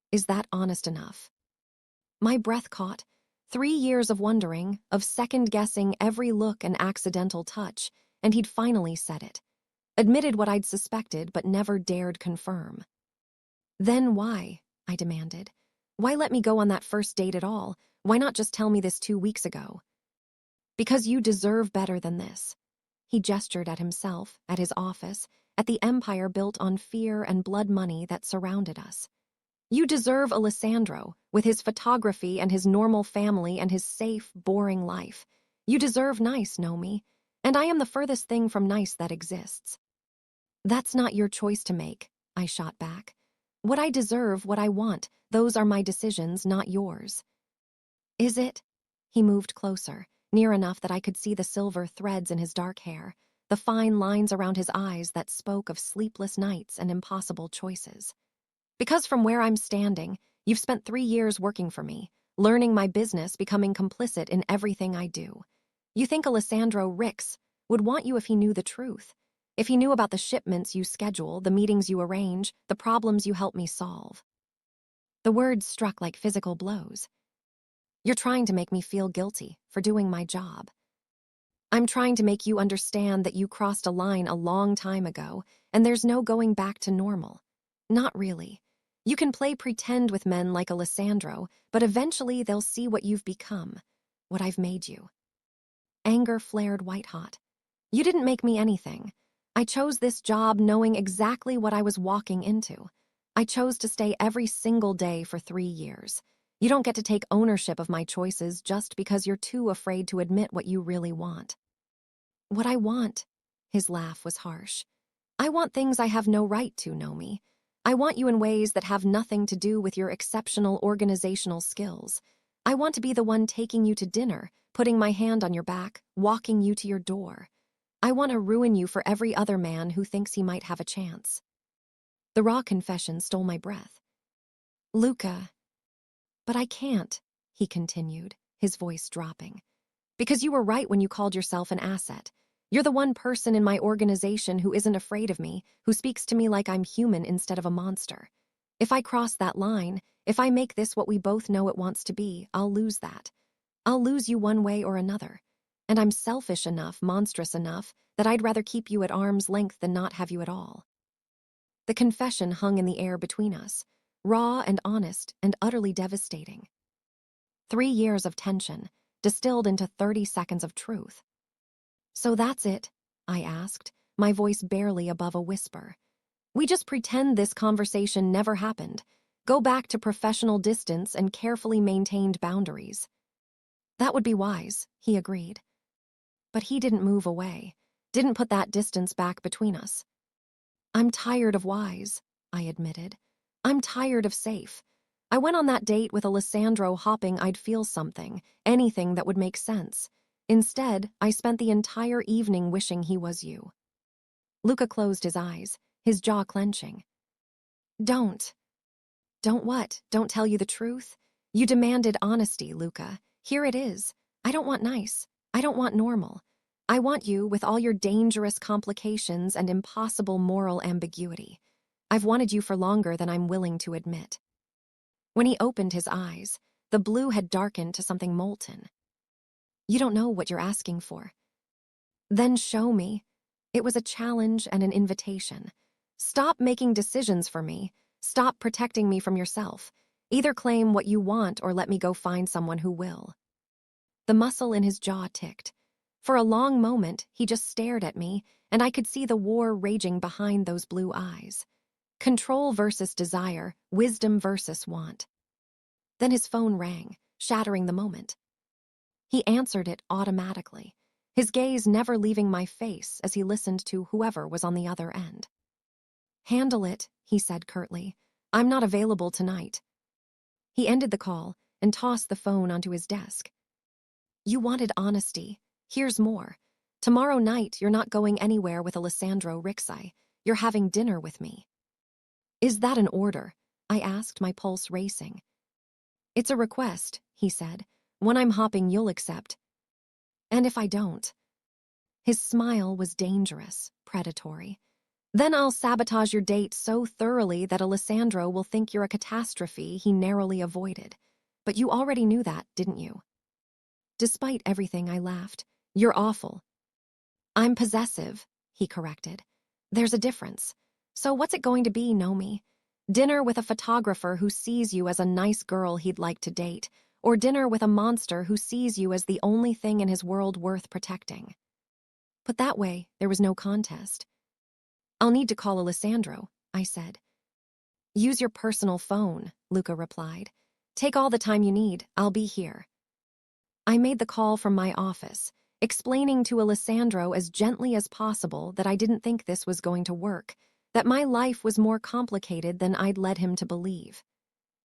Is that honest enough? My breath caught. 3 years of wondering, of second-guessing every look and accidental touch, and he'd finally said it. Admitted what I'd suspected but never dared confirm. Then why? I demanded. Why let me go on that first date at all? Why not just tell me this 2 weeks ago? Because you deserve better than this. He gestured at himself, at his office, at the empire built on fear and blood money that surrounded us. You deserve Alessandro, with his photography and his normal family and his safe, boring life. You deserve nice, know me, and I am the furthest thing from nice that exists. That's not your choice to make, I shot back. What I deserve, what I want, those are my decisions, not yours. Is it? He moved closer, near enough that I could see the silver threads in his dark hair, the fine lines around his eyes that spoke of sleepless nights and impossible choices. Because from where I'm standing, you've spent 3 years working for me, learning my business, becoming complicit in everything I do. You think Alessandro Rix would want you if he knew the truth, if he knew about the shipments you schedule, the meetings you arrange, the problems you help me solve. The words struck like physical blows. You're trying to make me feel guilty for doing my job. I'm trying to make you understand that you crossed a line a long time ago, and there's no going back to normal. Not really. You can play pretend with men like Alessandro, but eventually they'll see what you've become, what I've made you. Anger flared white-hot. You didn't make me anything. I chose this job knowing exactly what I was walking into. I chose to stay every single day for 3 years. You don't get to take ownership of my choices just because you're too afraid to admit what you really want. What I want, his laugh was harsh. I want things I have no right to, know me. I want you in ways that have nothing to do with your exceptional organizational skills. I want to be the one taking you to dinner, putting my hand on your back, walking you to your door. I want to ruin you for every other man who thinks he might have a chance. The raw confession stole my breath. Luca. But I can't, he continued, his voice dropping. Because you were right when you called yourself an asset. You're the one person in my organization who isn't afraid of me, who speaks to me like I'm human instead of a monster. If I cross that line, if I make this what we both know it wants to be, I'll lose that. I'll lose you one way or another. And I'm selfish enough, monstrous enough, that I'd rather keep you at arm's length than not have you at all. The confession hung in the air between us, raw and honest and utterly devastating. 3 years of tension, distilled into 30 seconds of truth. So that's it, I asked, my voice barely above a whisper. We just pretend this conversation never happened, go back to professional distance and carefully maintained boundaries. That would be wise, he agreed. But he didn't move away, didn't put that distance back between us. I'm tired of wise, I admitted. I'm tired of safe. I went on that date with Alessandro hoping I'd feel something, anything that would make sense. Instead, I spent the entire evening wishing he was you. Luca closed his eyes, his jaw clenching. Don't. Don't what? Don't tell you the truth? You demanded honesty, Luca. Here it is. I don't want nice. I don't want normal. I want you with all your dangerous complications and impossible moral ambiguity. I've wanted you for longer than I'm willing to admit. When he opened his eyes, the blue had darkened to something molten. You don't know what you're asking for. Then show me. It was a challenge and an invitation. Stop making decisions for me. Stop protecting me from yourself. Either claim what you want or let me go find someone who will. The muscle in his jaw ticked. For a long moment, he just stared at me, and I could see the war raging behind those blue eyes. Control versus desire, wisdom versus want. Then his phone rang, shattering the moment. He answered it automatically, his gaze never leaving my face as he listened to whoever was on the other end. "Handle it," he said curtly. "I'm not available tonight." He ended the call and tossed the phone onto his desk. "You wanted honesty. Here's more. Tomorrow night, you're not going anywhere with Alessandro Rixai. You're having dinner with me." "Is that an order?" I asked, my pulse racing. "It's a request," he said. "When I'm hopping, you'll accept." "And if I don't?" His smile was dangerous, predatory. "Then I'll sabotage your date so thoroughly that Alessandro will think you're a catastrophe he narrowly avoided. But you already knew that, didn't you?" Despite everything, I laughed. "You're awful." "I'm possessive," he corrected. "There's a difference. So what's it going to be, Nomi? Dinner with a photographer who sees you as a nice girl he'd like to date, or dinner with a monster who sees you as the only thing in his world worth protecting?" But that way, there was no contest. "I'll need to call Alessandro," I said. "Use your personal phone," Luca replied. "Take all the time you need. I'll be here." I made the call from my office, explaining to Alessandro as gently as possible that I didn't think this was going to work, that my life was more complicated than I'd led him to believe.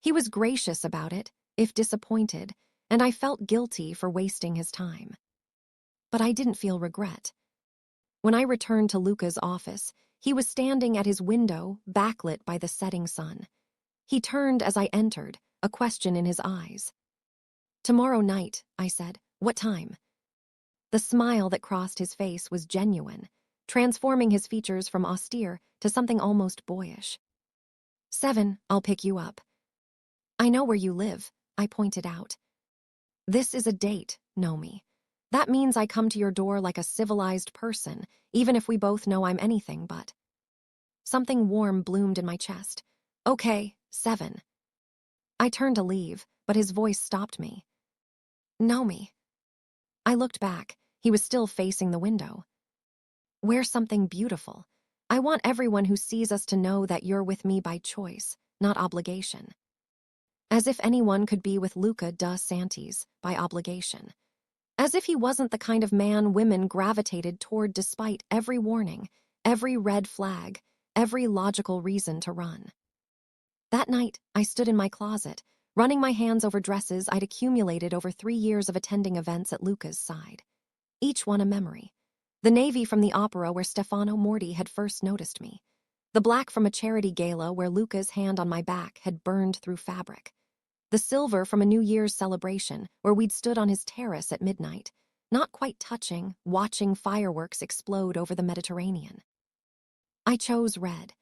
He was gracious about it, if disappointed, and I felt guilty for wasting his time. But I didn't feel regret. When I returned to Luca's office, he was standing at his window, backlit by the setting sun. He turned as I entered, a question in his eyes. "Tomorrow night," I said. "What time?" The smile that crossed his face was genuine, transforming his features from austere to something almost boyish. "7, I'll pick you up." "I know where you live," I pointed out. "This is a date, Nomi. That means I come to your door like a civilized person, even if we both know I'm anything but." Something warm bloomed in my chest. "Okay, 7. I turned to leave, but his voice stopped me. "Nomi." I looked back. He was still facing the window. "Wear something beautiful. I want everyone who sees us to know that you're with me by choice, not obligation." As if anyone could be with Luca da Santis by obligation. As if he wasn't the kind of man women gravitated toward despite every warning, every red flag, every logical reason to run. That night, I stood in my closet, running my hands over dresses I'd accumulated over 3 years of attending events at Luca's side. Each one a memory. The navy from the opera where Stefano Morti had first noticed me. The black from a charity gala where Luca's hand on my back had burned through fabric. The silver from a New Year's celebration where we'd stood on his terrace at midnight, not quite touching, watching fireworks explode over the Mediterranean. I chose red,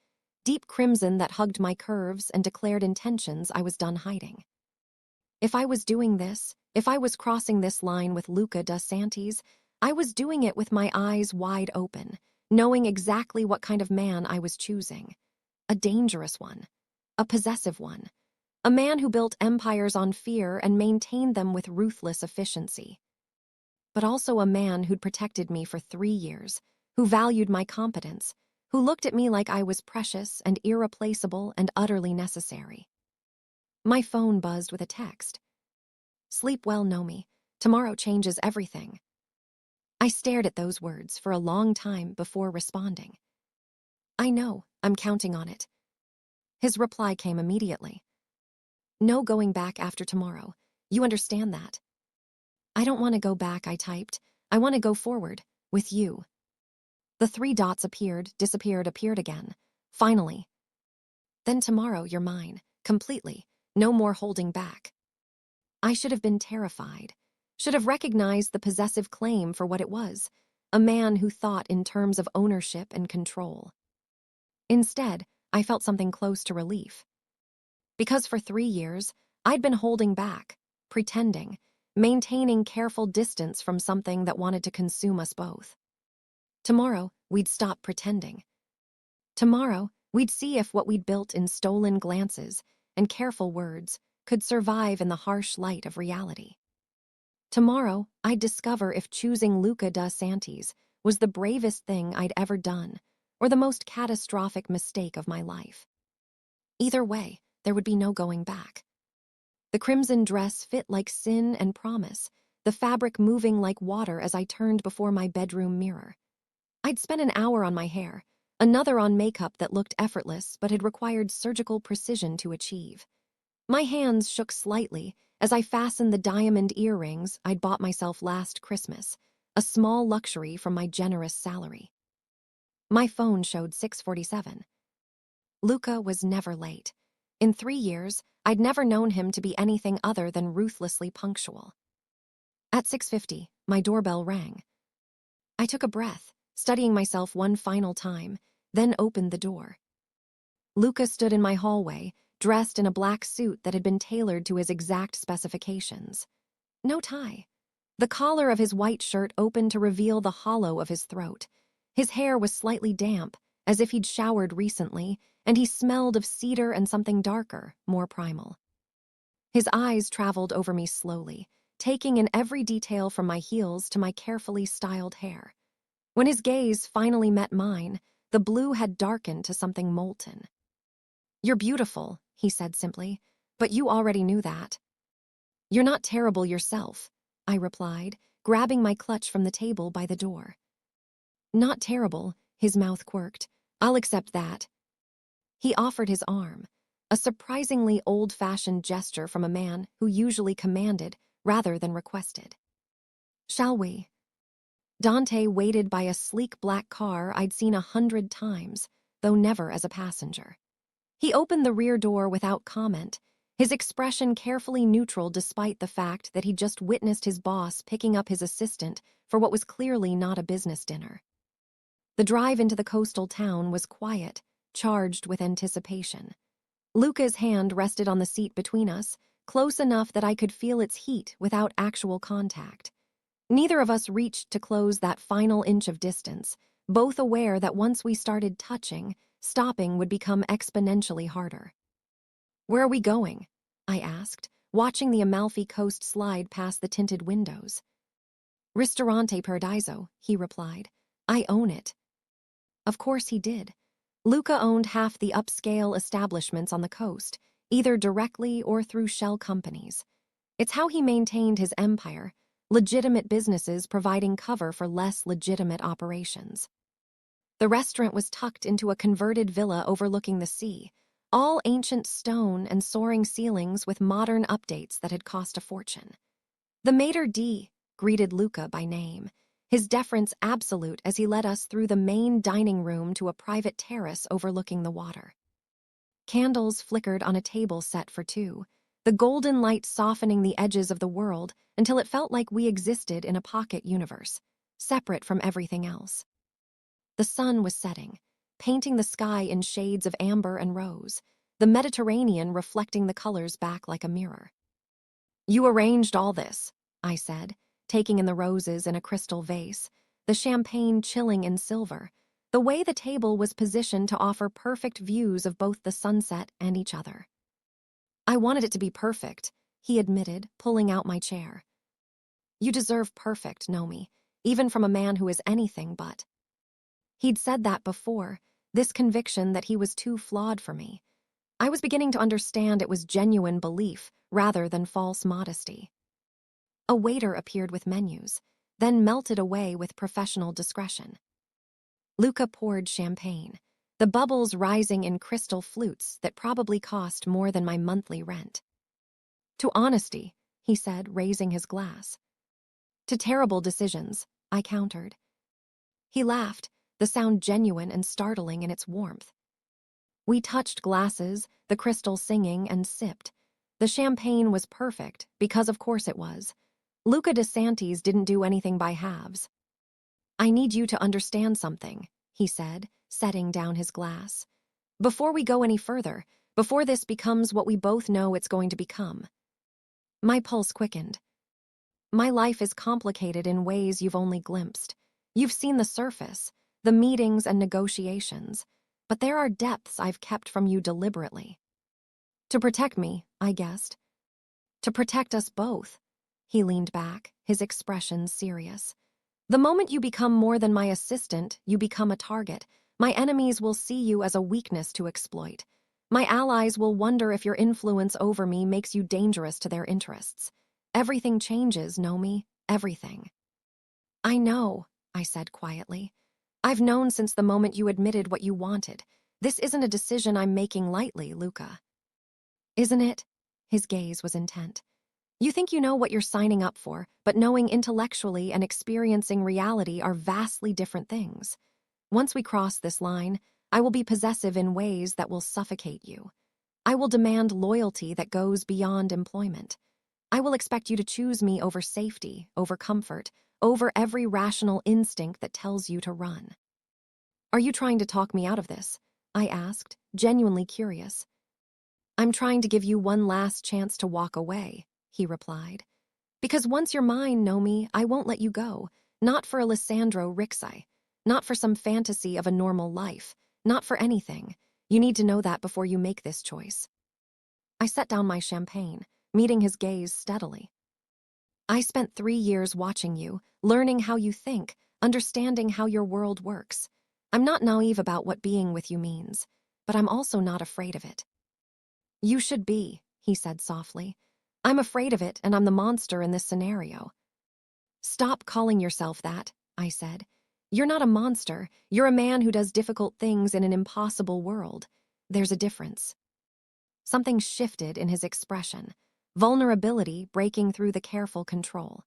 deep crimson that hugged my curves and declared intentions I was done hiding. If I was doing this, if I was crossing this line with Luca da Santis, I was doing it with my eyes wide open, knowing exactly what kind of man I was choosing. A dangerous one. A possessive one. A man who built empires on fear and maintained them with ruthless efficiency. But also a man who'd protected me for 3 years, who valued my competence, who looked at me like I was precious and irreplaceable and utterly necessary. My phone buzzed with a text. "Sleep well, Nomi. Tomorrow changes everything." I stared at those words for a long time before responding. "I know, I'm counting on it." His reply came immediately. "No going back after tomorrow. You understand that?" "I don't want to go back," I typed. "I want to go forward, with you." The 3 dots appeared, disappeared, appeared again. Finally. "Then tomorrow you're mine, completely. No more holding back." I should have been terrified, should have recognized the possessive claim for what it was, a man who thought in terms of ownership and control. Instead, I felt something close to relief. Because for 3 years, I'd been holding back, pretending, maintaining careful distance from something that wanted to consume us both. Tomorrow, we'd stop pretending. Tomorrow, we'd see if what we'd built in stolen glances and careful words could survive in the harsh light of reality. Tomorrow, I'd discover if choosing Luca da Santis was the bravest thing I'd ever done or the most catastrophic mistake of my life. Either way, there would be no going back. The crimson dress fit like sin and promise, the fabric moving like water as I turned before my bedroom mirror. I'd spent an hour on my hair, another on makeup that looked effortless but had required surgical precision to achieve. My hands shook slightly as I fastened the diamond earrings I'd bought myself last Christmas, a small luxury from my generous salary. My phone showed 6:47. Luca was never late. In 3 years, I'd never known him to be anything other than ruthlessly punctual. At 6:50, my doorbell rang. I took a breath, studying myself one final time, then opened the door. Luca stood in my hallway, dressed in a black suit that had been tailored to his exact specifications. No tie. The collar of his white shirt opened to reveal the hollow of his throat. His hair was slightly damp, as if he'd showered recently, and he smelled of cedar and something darker, more primal. His eyes traveled over me slowly, taking in every detail from my heels to my carefully styled hair. When his gaze finally met mine, the blue had darkened to something molten. "You're beautiful," he said simply, "but you already knew that." "You're not terrible yourself," I replied, grabbing my clutch from the table by the door. "Not terrible," his mouth quirked. "I'll accept that." He offered his arm, a surprisingly old-fashioned gesture from a man who usually commanded rather than requested. "Shall we?" Dante waited by a sleek black car I'd seen 100 times, though never as a passenger. He opened the rear door without comment, his expression carefully neutral despite the fact that he'd just witnessed his boss picking up his assistant for what was clearly not a business dinner. The drive into the coastal town was quiet, charged with anticipation. Luca's hand rested on the seat between us, close enough that I could feel its heat without actual contact. Neither of us reached to close that final inch of distance, both aware that once we started touching, stopping would become exponentially harder. "Where are we going?" I asked, watching the Amalfi Coast slide past the tinted windows. "Ristorante Paradiso," he replied. "I own it." Of course he did. Luca owned half the upscale establishments on the coast, either directly or through shell companies. It's how he maintained his empire, legitimate businesses providing cover for less legitimate operations. The restaurant was tucked into a converted villa overlooking the sea, all ancient stone and soaring ceilings with modern updates that had cost a fortune. The maitre d' greeted Luca by name, his deference absolute as he led us through the main dining room to a private terrace overlooking the water. Candles flickered on a table set for two, the golden light softening the edges of the world until it felt like we existed in a pocket universe, separate from everything else. The sun was setting, painting the sky in shades of amber and rose, the Mediterranean reflecting the colors back like a mirror. "You arranged all this," I said, taking in the roses in a crystal vase, the champagne chilling in silver, the way the table was positioned to offer perfect views of both the sunset and each other. "I wanted it to be perfect," he admitted, pulling out my chair. "You deserve perfect, Nomi, even from a man who is anything but." He'd said that before, this conviction that he was too flawed for me. I was beginning to understand it was genuine belief rather than false modesty. A waiter appeared with menus, then melted away with professional discretion. Luca poured champagne, the bubbles rising in crystal flutes that probably cost more than my monthly rent. "To honesty," he said, raising his glass. "To terrible decisions," I countered. He laughed, the sound genuine and startling in its warmth. We touched glasses, the crystal singing, and sipped. The champagne was perfect, because of course it was. Luca DeSantis didn't do anything by halves. I need you to understand something, he said, setting down his glass. Before we go any further, before this becomes what we both know it's going to become. My pulse quickened. My life is complicated in ways you've only glimpsed. You've seen the surface, the meetings and negotiations, but there are depths I've kept from you deliberately. To protect me, I guessed. To protect us both. He leaned back, his expression serious. The moment you become more than my assistant, you become a target. My enemies will see you as a weakness to exploit. My allies will wonder if your influence over me makes you dangerous to their interests. Everything changes, Nomi, everything. I know, I said quietly. I've known since the moment you admitted what you wanted. This isn't a decision I'm making lightly, Luca. Isn't it? His gaze was intent. You think you know what you're signing up for, but knowing intellectually and experiencing reality are vastly different things. Once we cross this line, I will be possessive in ways that will suffocate you. I will demand loyalty that goes beyond employment. I will expect you to choose me over safety, over comfort, over every rational instinct that tells you to run. Are you trying to talk me out of this? I asked, genuinely curious. I'm trying to give you one last chance to walk away, he replied. Because once you're mine, Nomi, I won't let you go. Not for Alessandro Rixai. Not for some fantasy of a normal life. Not for anything. You need to know that before you make this choice. I set down my champagne, meeting his gaze steadily. I spent 3 years watching you, learning how you think, understanding how your world works. I'm not naive about what being with you means, but I'm also not afraid of it. You should be, he said softly. I'm afraid of it, and I'm the monster in this scenario. Stop calling yourself that, I said. You're not a monster. You're a man who does difficult things in an impossible world. There's a difference. Something shifted in his expression, vulnerability breaking through the careful control.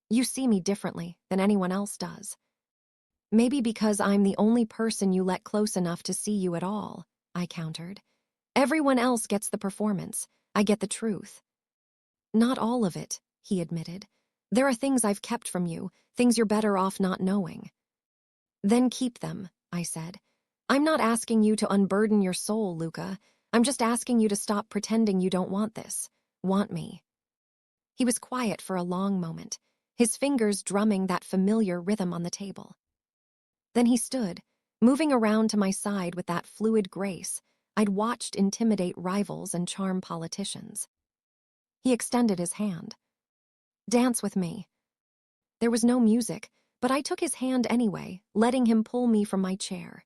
You see me differently than anyone else does. Maybe because I'm the only person you let close enough to see you at all, I countered. Everyone else gets the performance. I get the truth. Not all of it, he admitted. There are things I've kept from you, things you're better off not knowing. Then keep them, I said. I'm not asking you to unburden your soul, Luca. I'm just asking you to stop pretending you don't want this, want me. He was quiet for a long moment, his fingers drumming that familiar rhythm on the table. Then he stood, moving around to my side with that fluid grace I'd watched intimidate rivals and charm politicians. He extended his hand. Dance with me. There was no music, but I took his hand anyway, letting him pull me from my chair.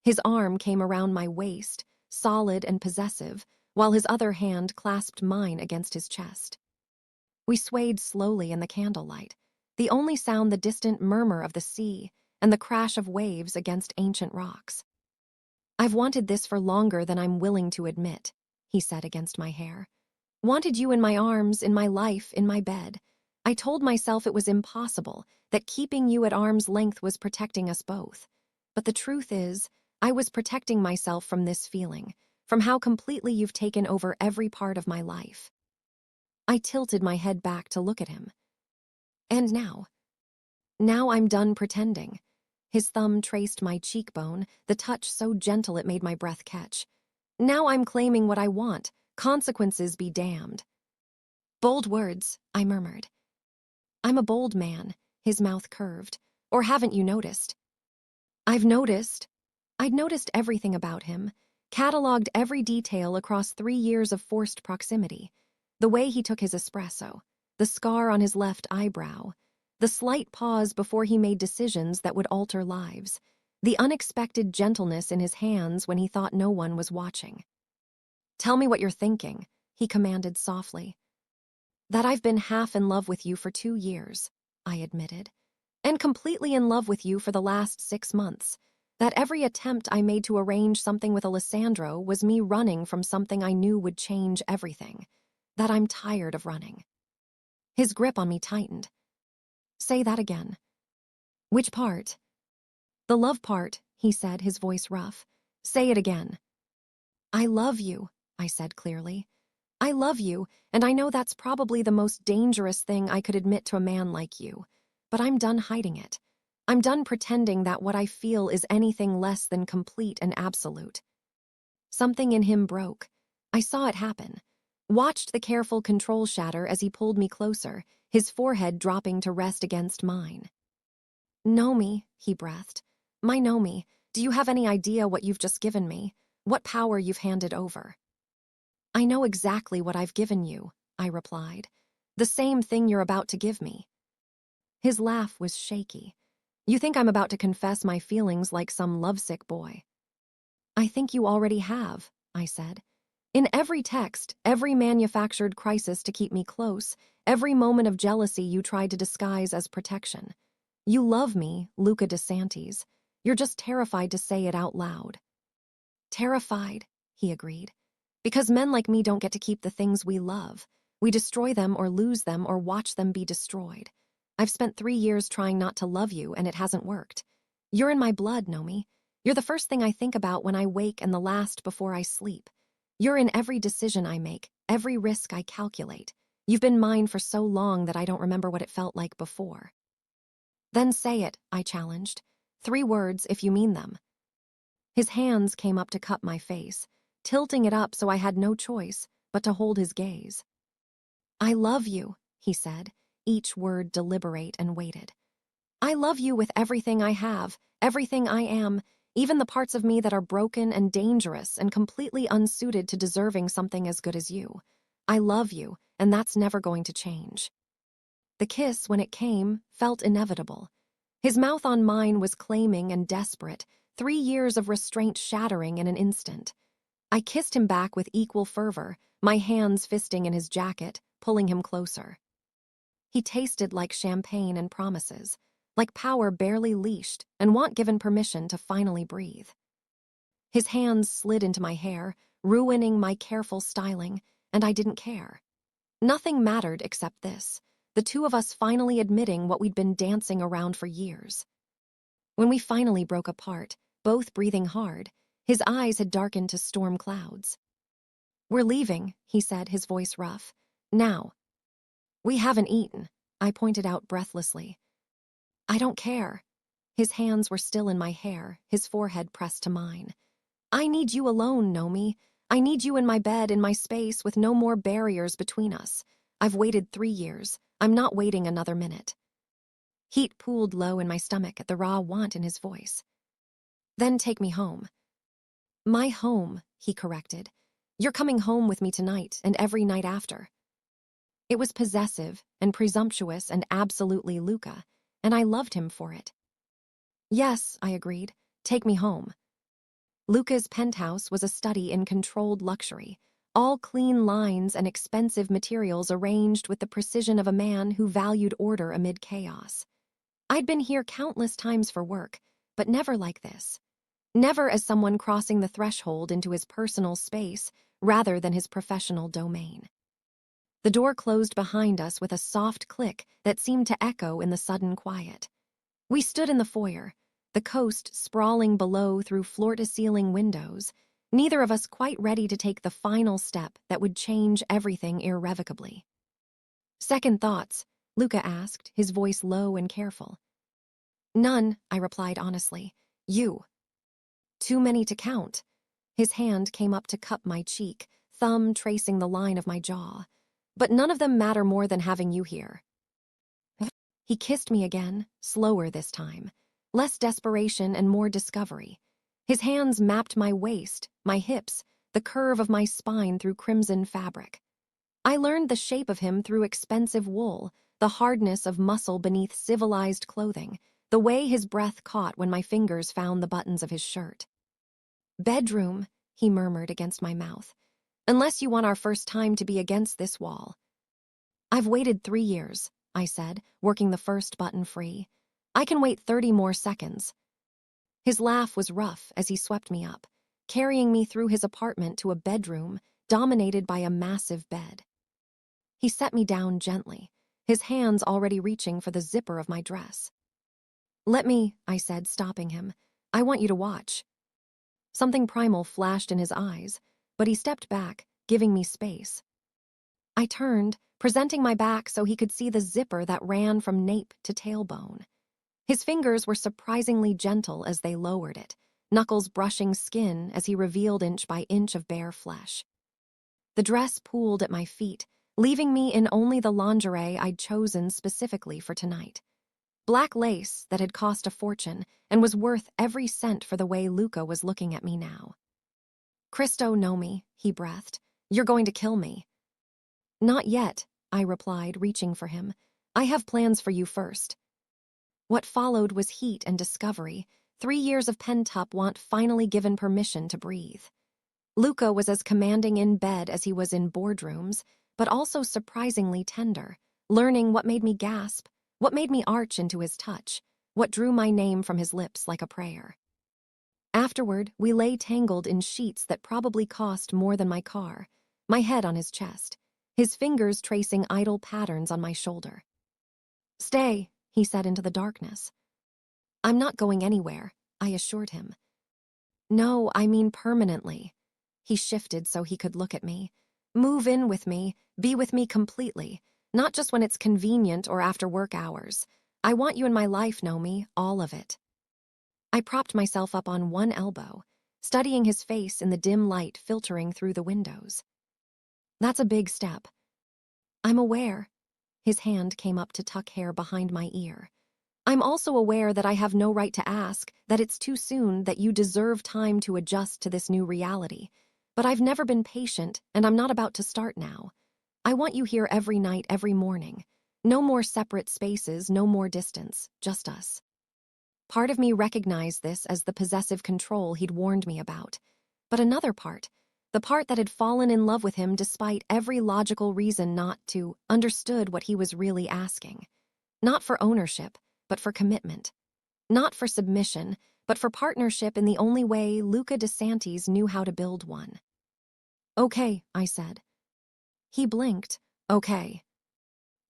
His arm came around my waist, solid and possessive, while his other hand clasped mine against his chest. We swayed slowly in the candlelight, the only sound the distant murmur of the sea and the crash of waves against ancient rocks. I've wanted this for longer than I'm willing to admit, he said against my hair. Wanted you in my arms, in my life, in my bed. I told myself it was impossible, that keeping you at arm's length was protecting us both. But the truth is, I was protecting myself from this feeling, from how completely you've taken over every part of my life. I tilted my head back to look at him. And now? Now I'm done pretending. His thumb traced my cheekbone, the touch so gentle it made my breath catch. Now I'm claiming what I want. Consequences be damned. Bold words, I murmured. I'm a bold man, his mouth curved. Or haven't you noticed? I've noticed. I'd noticed everything about him, catalogued every detail across 3 years of forced proximity. The way he took his espresso, the scar on his left eyebrow, the slight pause before he made decisions that would alter lives, the unexpected gentleness in his hands when he thought no one was watching. Tell me what you're thinking, he commanded softly. That I've been half in love with you for 2 years, I admitted, and completely in love with you for the last 6 months. That every attempt I made to arrange something with Alessandro was me running from something I knew would change everything. That I'm tired of running. His grip on me tightened. Say that again. Which part? The love part, he said, his voice rough. Say it again. I love you, I said clearly. I love you, and I know that's probably the most dangerous thing I could admit to a man like you. But I'm done hiding it. I'm done pretending that what I feel is anything less than complete and absolute. Something in him broke. I saw it happen. Watched the careful control shatter as he pulled me closer, his forehead dropping to rest against mine. Nomi, he breathed. My Nomi, do you have any idea what you've just given me? What power you've handed over? I know exactly what I've given you, I replied. The same thing you're about to give me. His laugh was shaky. You think I'm about to confess my feelings like some lovesick boy. I think you already have, I said. In every text, every manufactured crisis to keep me close, every moment of jealousy you tried to disguise as protection. You love me, Luca DeSantis. You're just terrified to say it out loud. Terrified, he agreed. Because men like me don't get to keep the things we love. We destroy them or lose them or watch them be destroyed. I've spent 3 years trying not to love you, and it hasn't worked. You're in my blood, Nomi. You're the first thing I think about when I wake and the last before I sleep. You're in every decision I make, every risk I calculate. You've been mine for so long that I don't remember what it felt like before. Then say it, I challenged. 3 words if you mean them. His hands came up to cup my face, tilting it up so I had no choice but to hold his gaze. I love you, he said, each word deliberate and weighted. I love you with everything I have, everything I am, even the parts of me that are broken and dangerous and completely unsuited to deserving something as good as you. I love you, and that's never going to change. The kiss, when it came, felt inevitable. His mouth on mine was claiming and desperate, 3 years of restraint shattering in an instant. I kissed him back with equal fervor, my hands fisting in his jacket, pulling him closer. He tasted like champagne and promises, like power barely leashed and want given permission to finally breathe. His hands slid into my hair, ruining my careful styling, and I didn't care. Nothing mattered except this, the two of us finally admitting what we'd been dancing around for years. When we finally broke apart, both breathing hard, his eyes had darkened to storm clouds. We're leaving, he said, his voice rough. Now. We haven't eaten, I pointed out breathlessly. I don't care. His hands were still in my hair, his forehead pressed to mine. I need you alone, Nomi. I need you in my bed, in my space, with no more barriers between us. I've waited 3 years. I'm not waiting another minute. Heat pooled low in my stomach at the raw want in his voice. Then take me home. My home, he corrected. You're coming home with me tonight and every night after. It was possessive and presumptuous and absolutely Luca, and I loved him for it. Yes, I agreed. Take me home. Luca's penthouse was a study in controlled luxury, all clean lines and expensive materials arranged with the precision of a man who valued order amid chaos. I'd been here countless times for work, but never like this. Never as someone crossing the threshold into his personal space rather than his professional domain. The door closed behind us with a soft click that seemed to echo in the sudden quiet. We stood in the foyer, the coast sprawling below through floor-to-ceiling windows, neither of us quite ready to take the final step that would change everything irrevocably. Second thoughts, Luca asked, his voice low and careful. None, I replied honestly. You. Too many to count. His hand came up to cup my cheek, thumb tracing the line of my jaw. But none of them matter more than having you here. He kissed me again, slower this time. Less desperation and more discovery. His hands mapped my waist, my hips, the curve of my spine through crimson fabric. I learned the shape of him through expensive wool, the hardness of muscle beneath civilized clothing, the way his breath caught when my fingers found the buttons of his shirt. Bedroom, he murmured against my mouth. Unless you want our first time to be against this wall. I've waited 3 years, I said, working the first button free. I can wait 30 more seconds. His laugh was rough as he swept me up, carrying me through his apartment to a bedroom dominated by a massive bed. He set me down gently, his hands already reaching for the zipper of my dress. Let me, I said, stopping him. I want you to watch. Something primal flashed in his eyes, but he stepped back, giving me space. I turned, presenting my back so he could see the zipper that ran from nape to tailbone. His fingers were surprisingly gentle as they lowered it, knuckles brushing skin as he revealed inch by inch of bare flesh. The dress pooled at my feet, leaving me in only the lingerie I'd chosen specifically for tonight. Black lace that had cost a fortune and was worth every cent for the way Luca was looking at me now. "Christo, know me," he breathed. "You're going to kill me." "Not yet," I replied, reaching for him. "I have plans for you first." What followed was heat and discovery. 3 years of pent-up want finally given permission to breathe. Luca was as commanding in bed as he was in boardrooms, but also surprisingly tender, learning what made me gasp, what made me arch into his touch, what drew my name from his lips like a prayer. Afterward, we lay tangled in sheets that probably cost more than my car, my head on his chest, his fingers tracing idle patterns on my shoulder. "Stay," he said into the darkness. "I'm not going anywhere," I assured him. "No, I mean permanently." He shifted so he could look at me. "Move in with me, be with me completely, not just when it's convenient or after work hours. I want you in my life, Nomi, all of it." I propped myself up on one elbow, studying his face in the dim light filtering through the windows. "That's a big step." "I'm aware." His hand came up to tuck hair behind my ear. "I'm also aware that I have no right to ask, that it's too soon, that you deserve time to adjust to this new reality. But I've never been patient, and I'm not about to start now. I want you here every night, every morning. No more separate spaces, no more distance, just us." Part of me recognized this as the possessive control he'd warned me about. But another part, the part that had fallen in love with him despite every logical reason not to, understood what he was really asking. Not for ownership, but for commitment. Not for submission, but for partnership in the only way Luca DeSantis knew how to build one. "Okay," I said. He blinked. "Okay."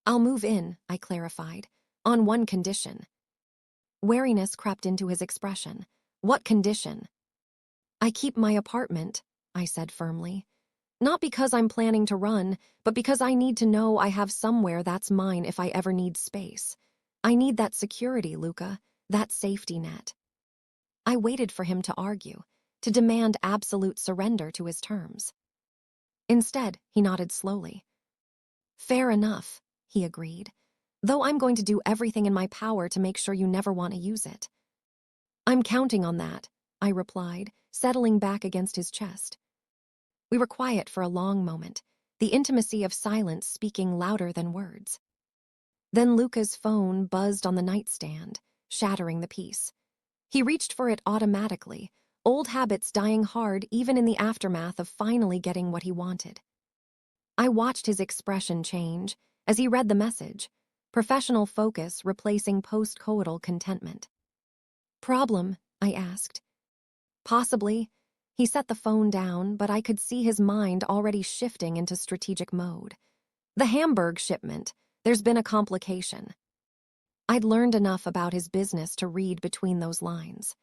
"I'll move in," I clarified, "on one condition." Wariness crept into his expression. "What condition?" "I keep my apartment," I said firmly. "Not because I'm planning to run, but because I need to know I have somewhere that's mine if I ever need space. I need that security, Luca, that safety net." I waited for him to argue, to demand absolute surrender to his terms. Instead, he nodded slowly. "Fair enough," he agreed, "though I'm going to do everything in my power to make sure you never want to use it." "I'm counting on that," I replied, settling back against his chest. We were quiet for a long moment, the intimacy of silence speaking louder than words. Then Luca's phone buzzed on the nightstand, shattering the peace. He reached for it automatically, old habits dying hard even in the aftermath of finally getting what he wanted. I watched his expression change as he read the message, professional focus replacing post-coital contentment. "Problem?" I asked. "Possibly." He set the phone down, but I could see his mind already shifting into strategic mode. "The Hamburg shipment. There's been a complication." I'd learned enough about his business to read between those lines.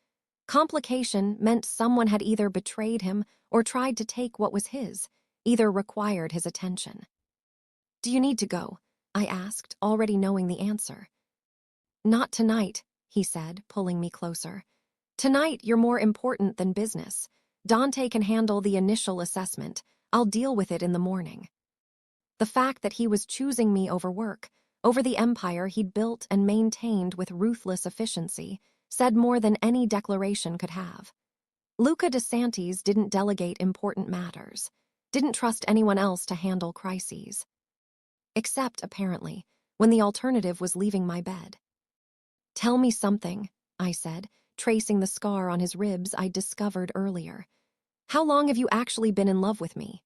Complication meant someone had either betrayed him or tried to take what was his, either required his attention. "Do you need to go?" I asked, already knowing the answer. "Not tonight," he said, pulling me closer. "Tonight, you're more important than business. Dante can handle the initial assessment. I'll deal with it in the morning." The fact that he was choosing me over work, over the empire he'd built and maintained with ruthless efficiency, said more than any declaration could have. Luca DeSantis didn't delegate important matters, didn't trust anyone else to handle crises. Except, apparently, when the alternative was leaving my bed. "Tell me something," I said, tracing the scar on his ribs I'd discovered earlier. "How long have you actually been in love with me?"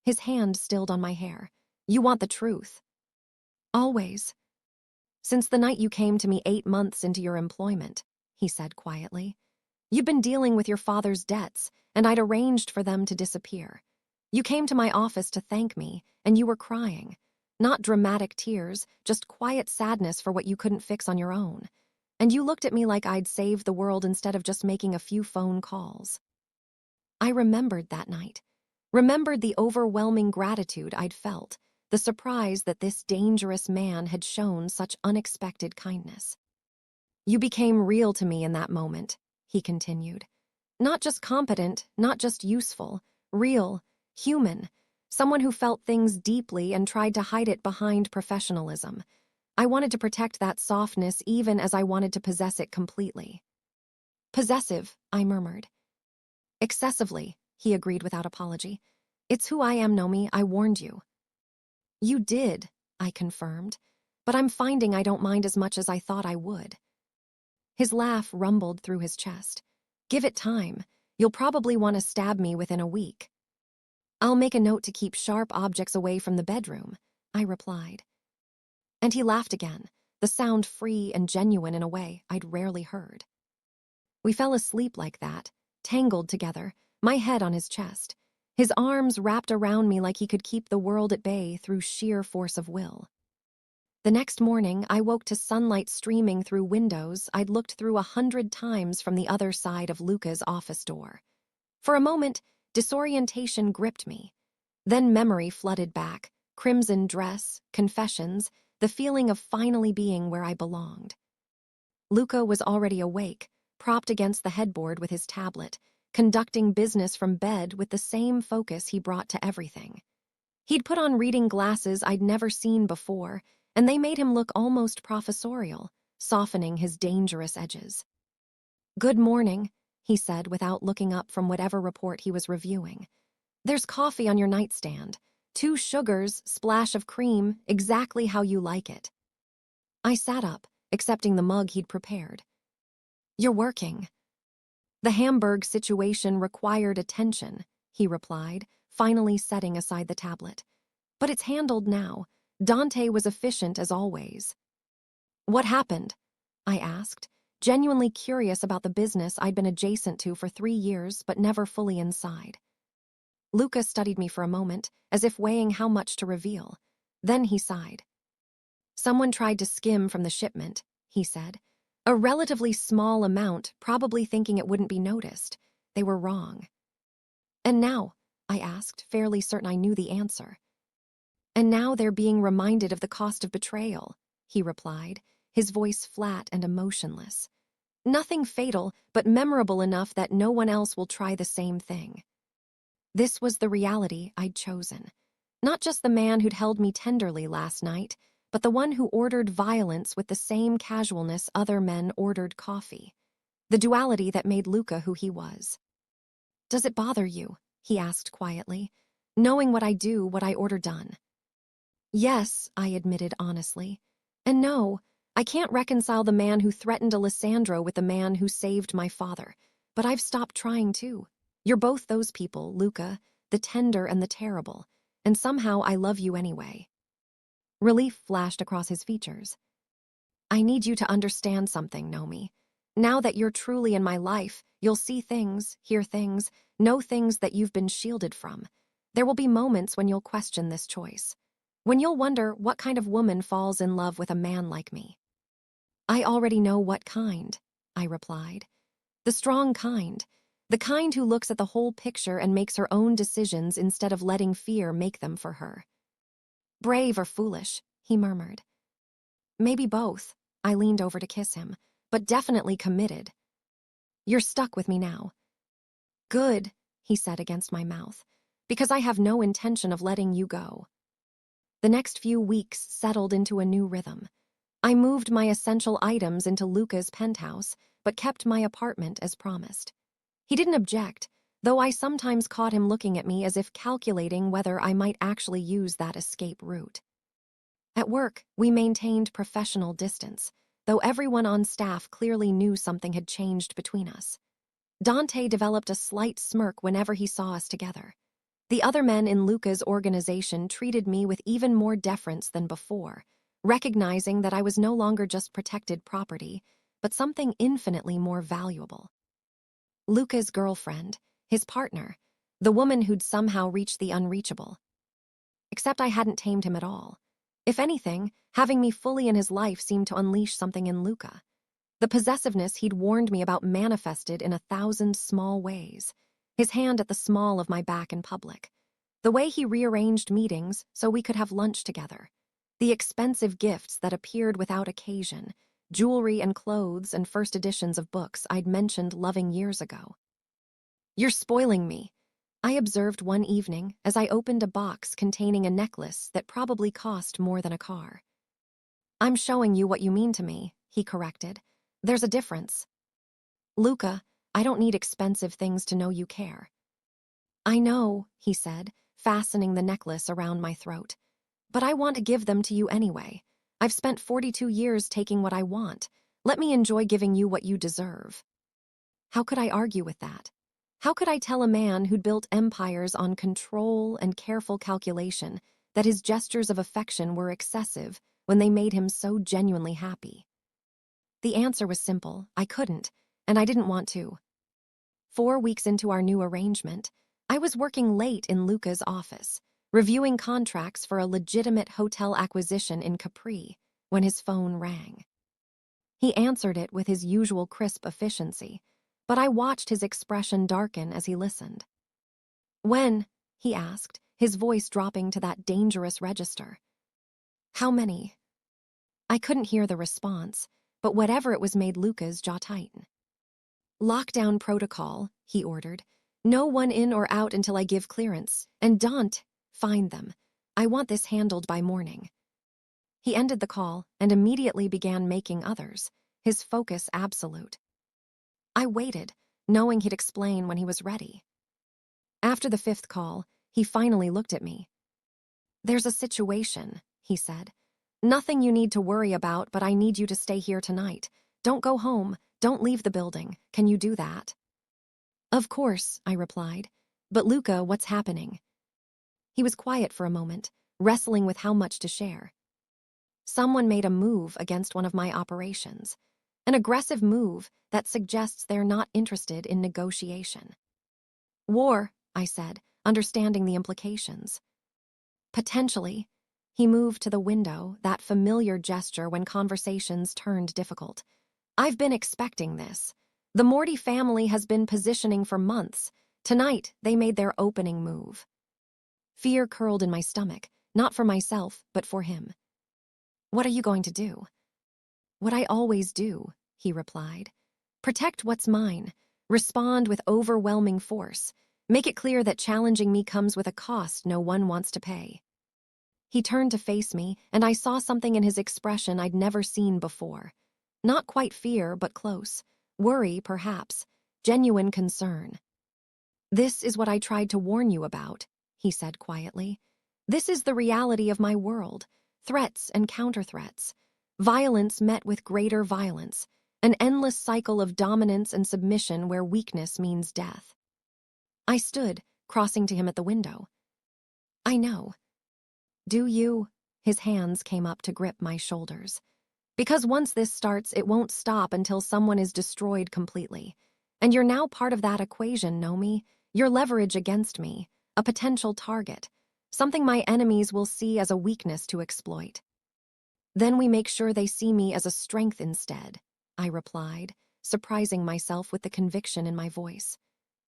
His hand stilled on my hair. "You want the truth." "Always." "Since the night you came to me 8 months into your employment," he said quietly. "You've been dealing with your father's debts, and I'd arranged for them to disappear. You came to my office to thank me, and you were crying. Not dramatic tears, just quiet sadness for what you couldn't fix on your own. And you looked at me like I'd saved the world instead of just making a few phone calls." I remembered that night. remembered the overwhelming gratitude I'd felt, the surprise that this dangerous man had shown such unexpected kindness. You became real to me in that moment, he continued. Not just competent, not just useful, real, human, someone who felt things deeply and tried to hide it behind professionalism. I wanted to protect that softness even as I wanted to possess it completely. Possessive, I murmured. Excessively, he agreed without apology. It's who I am, Nomi, I warned you. You did, I confirmed, but I'm finding I don't mind as much as I thought I would. His laugh rumbled through his chest. Give it time. You'll probably want to stab me within a week. I'll make a note to keep sharp objects away from the bedroom, I replied. And he laughed again, the sound free and genuine in a way I'd rarely heard. We fell asleep like that, tangled together, my head on his chest, his arms wrapped around me like he could keep the world at bay through sheer force of will. The next morning, I woke to sunlight streaming through windows I'd looked through 100 times from the other side of Luca's office door. For a moment, disorientation gripped me. Then memory flooded back, crimson dress, confessions, the feeling of finally being where I belonged. Luca was already awake, propped against the headboard with his tablet, conducting business from bed with the same focus he brought to everything. He'd put on reading glasses I'd never seen before, and they made him look almost professorial, softening his dangerous edges. Good morning, he said without looking up from whatever report he was reviewing. There's coffee on your nightstand. 2 sugars, splash of cream, exactly how you like it. I sat up, accepting the mug he'd prepared. You're working. The Hamburg situation required attention, he replied, finally setting aside the tablet. But it's handled now. Dante was efficient as always. What happened? I asked, genuinely curious about the business I'd been adjacent to for 3 years but never fully inside. Luca studied me for a moment, as if weighing how much to reveal. Then he sighed. Someone tried to skim from the shipment, he said. A relatively small amount, probably thinking it wouldn't be noticed. They were wrong. And now? I asked, fairly certain I knew the answer. And now they're being reminded of the cost of betrayal, he replied, his voice flat and emotionless. Nothing fatal, but memorable enough that no one else will try the same thing. This was the reality I'd chosen. Not just the man who'd held me tenderly last night, but the one who ordered violence with the same casualness other men ordered coffee. The duality that made Luca who he was. Does it bother you? He asked quietly, knowing what I do, what I order done. Yes, I admitted honestly. And no, I can't reconcile the man who threatened Alessandro with the man who saved my father. But I've stopped trying too. You're both those people, Luca, the tender and the terrible, and somehow I love you anyway. Relief flashed across his features. I need you to understand something, Nomi. Now that you're truly in my life, you'll see things, hear things, know things that you've been shielded from. There will be moments when you'll question this choice. When you'll wonder what kind of woman falls in love with a man like me. I already know what kind, I replied. The strong kind. The kind who looks at the whole picture and makes her own decisions instead of letting fear make them for her. Brave or foolish, he murmured. Maybe both. I leaned over to kiss him, but definitely committed. You're stuck with me now. Good, he said against my mouth, because I have no intention of letting you go. The next few weeks settled into a new rhythm. I moved my essential items into Luca's penthouse, but kept my apartment as promised. He didn't object, though I sometimes caught him looking at me as if calculating whether I might actually use that escape route. At work, we maintained professional distance, though everyone on staff clearly knew something had changed between us. Dante developed a slight smirk whenever he saw us together. The other men in Luca's organization treated me with even more deference than before, recognizing that I was no longer just protected property, but something infinitely more valuable. Luca's girlfriend, his partner, the woman who'd somehow reached the unreachable. Except I hadn't tamed him at all. If anything, having me fully in his life seemed to unleash something in Luca. The possessiveness he'd warned me about manifested in 1,000 small ways. His hand at the small of my back in public. The way he rearranged meetings so we could have lunch together. The expensive gifts that appeared without occasion, jewelry and clothes and first editions of books I'd mentioned loving years ago. "You're spoiling me," I observed one evening as I opened a box containing a necklace that probably cost more than a car. "I'm showing you what you mean to me," he corrected. "There's a difference. Luca, I don't need expensive things to know you care." "I know," he said, fastening the necklace around my throat. "But I want to give them to you anyway. I've spent 42 years taking what I want. Let me enjoy giving you what you deserve." How could I argue with that? How could I tell a man who'd built empires on control and careful calculation that his gestures of affection were excessive when they made him so genuinely happy? The answer was simple. I couldn't, and I didn't want to. 4 weeks into our new arrangement, I was working late in Luca's office, reviewing contracts for a legitimate hotel acquisition in Capri, when his phone rang. He answered it with his usual crisp efficiency, but I watched his expression darken as he listened. "When?" he asked, his voice dropping to that dangerous register. "How many?" I couldn't hear the response, but whatever it was made Luca's jaw tighten. "Lockdown protocol," he ordered. "No one in or out until I give clearance. And don't find them. I want this handled by morning." He ended the call and immediately began making others, his focus absolute. I waited, knowing he'd explain when he was ready. After the 5th call, he finally looked at me. "There's a situation," he said. "Nothing you need to worry about, but I need you to stay here tonight. Don't go home. Don't leave the building. Can you do that?" "Of course," I replied. "But Luca, what's happening?" He was quiet for a moment, wrestling with how much to share. "Someone made a move against one of my operations. An aggressive move that suggests they're not interested in negotiation." "War," I said, understanding the implications. "Potentially." He moved to the window, that familiar gesture when conversations turned difficult. "I've been expecting this. The Morty family has been positioning for months. Tonight, they made their opening move." Fear curled in my stomach, not for myself, but for him. "What are you going to do?" "What I always do," he replied. "Protect what's mine. Respond with overwhelming force. Make it clear that challenging me comes with a cost no one wants to pay." He turned to face me, and I saw something in his expression I'd never seen before. Not quite fear, but close. Worry, perhaps. Genuine concern. "This is what I tried to warn you about," he said quietly. "This is the reality of my world. Threats and counter-threats. Violence met with greater violence. An endless cycle of dominance and submission where weakness means death." I stood, crossing to him at the window. "I know." "Do you?" His hands came up to grip my shoulders. "Because once this starts, it won't stop until someone is destroyed completely. And you're now part of that equation, Nomi. You're leverage against me, a potential target, something my enemies will see as a weakness to exploit. Then we make sure they see me as a strength instead," I replied, surprising myself with the conviction in my voice.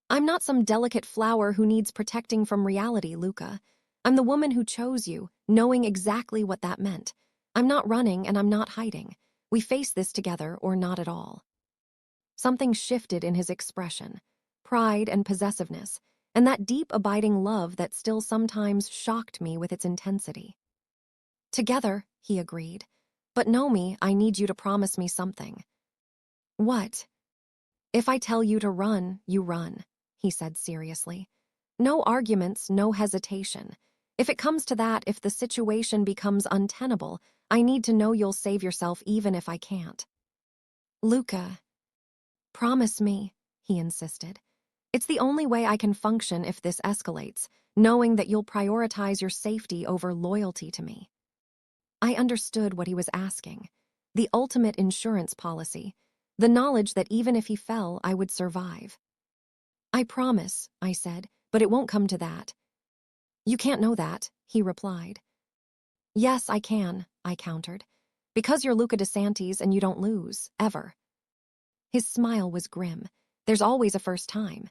"I'm not some delicate flower who needs protecting from reality, Luca. I'm the woman who chose you, knowing exactly what that meant. I'm not running and I'm not hiding. We face this together or not at all." Something shifted in his expression, pride and possessiveness, and that deep abiding love that still sometimes shocked me with its intensity. "Together," he agreed. "But Nomi, I need you to promise me something." "What?" "If I tell you to run, you run," he said seriously. "No arguments, no hesitation. If it comes to that, if the situation becomes untenable, I need to know you'll save yourself even if I can't." "Luca." "Promise me," he insisted. "It's the only way I can function if this escalates, knowing that you'll prioritize your safety over loyalty to me." I understood what he was asking. The ultimate insurance policy. The knowledge that even if he fell, I would survive. "I promise," I said, "but it won't come to that." "You can't know that," he replied. "Yes, I can," I countered. "Because you're Luca DeSantis and you don't lose, ever." His smile was grim. "There's always a first time."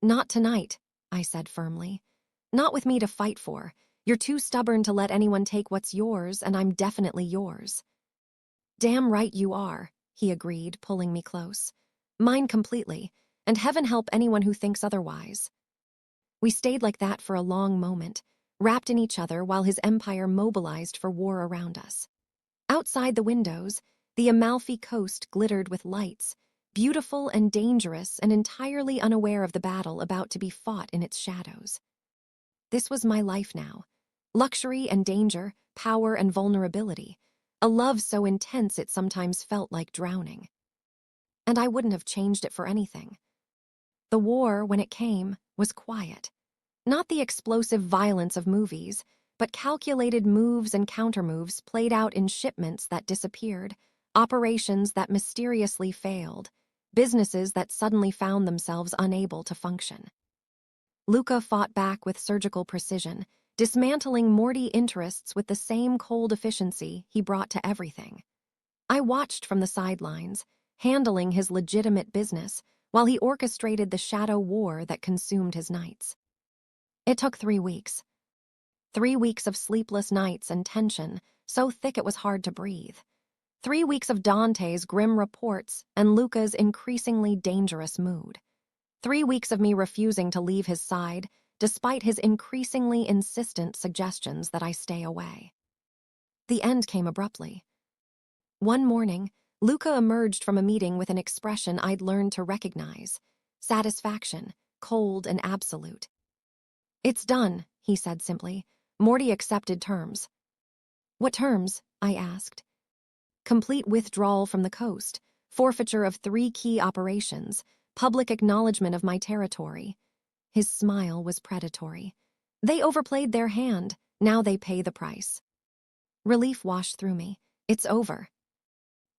"Not tonight," I said firmly. Not with me to fight for. You're too stubborn to let anyone take what's yours, and I'm definitely yours. Damn right you are, he agreed, pulling me close. Mine completely, and heaven help anyone who thinks otherwise. We stayed like that for a long moment, wrapped in each other while his empire mobilized for war around us. Outside the windows, the Amalfi coast glittered with lights, beautiful and dangerous and entirely unaware of the battle about to be fought in its shadows. This was my life now. Luxury and danger, power and vulnerability. A love so intense it sometimes felt like drowning. And I wouldn't have changed it for anything. The war, when it came, was quiet. Not the explosive violence of movies, but calculated moves and countermoves played out in shipments that disappeared, operations that mysteriously failed, businesses that suddenly found themselves unable to function. Luca fought back with surgical precision, dismantling Morty interests with the same cold efficiency he brought to everything. I watched from the sidelines, handling his legitimate business, while he orchestrated the shadow war that consumed his nights. It took 3 weeks. 3 weeks of sleepless nights and tension, so thick it was hard to breathe. 3 weeks of Dante's grim reports and Luca's increasingly dangerous mood. 3 weeks of me refusing to leave his side, despite his increasingly insistent suggestions that I stay away. The end came abruptly. One morning, Luca emerged from a meeting with an expression I'd learned to recognize: satisfaction, cold and absolute. "It's done," he said simply. "Morty accepted terms." "What terms?" I asked. "Complete withdrawal from the coast, forfeiture of 3 key operations, public acknowledgement of my territory." His smile was predatory. "They overplayed their hand, now they pay the price." Relief washed through me. "It's over."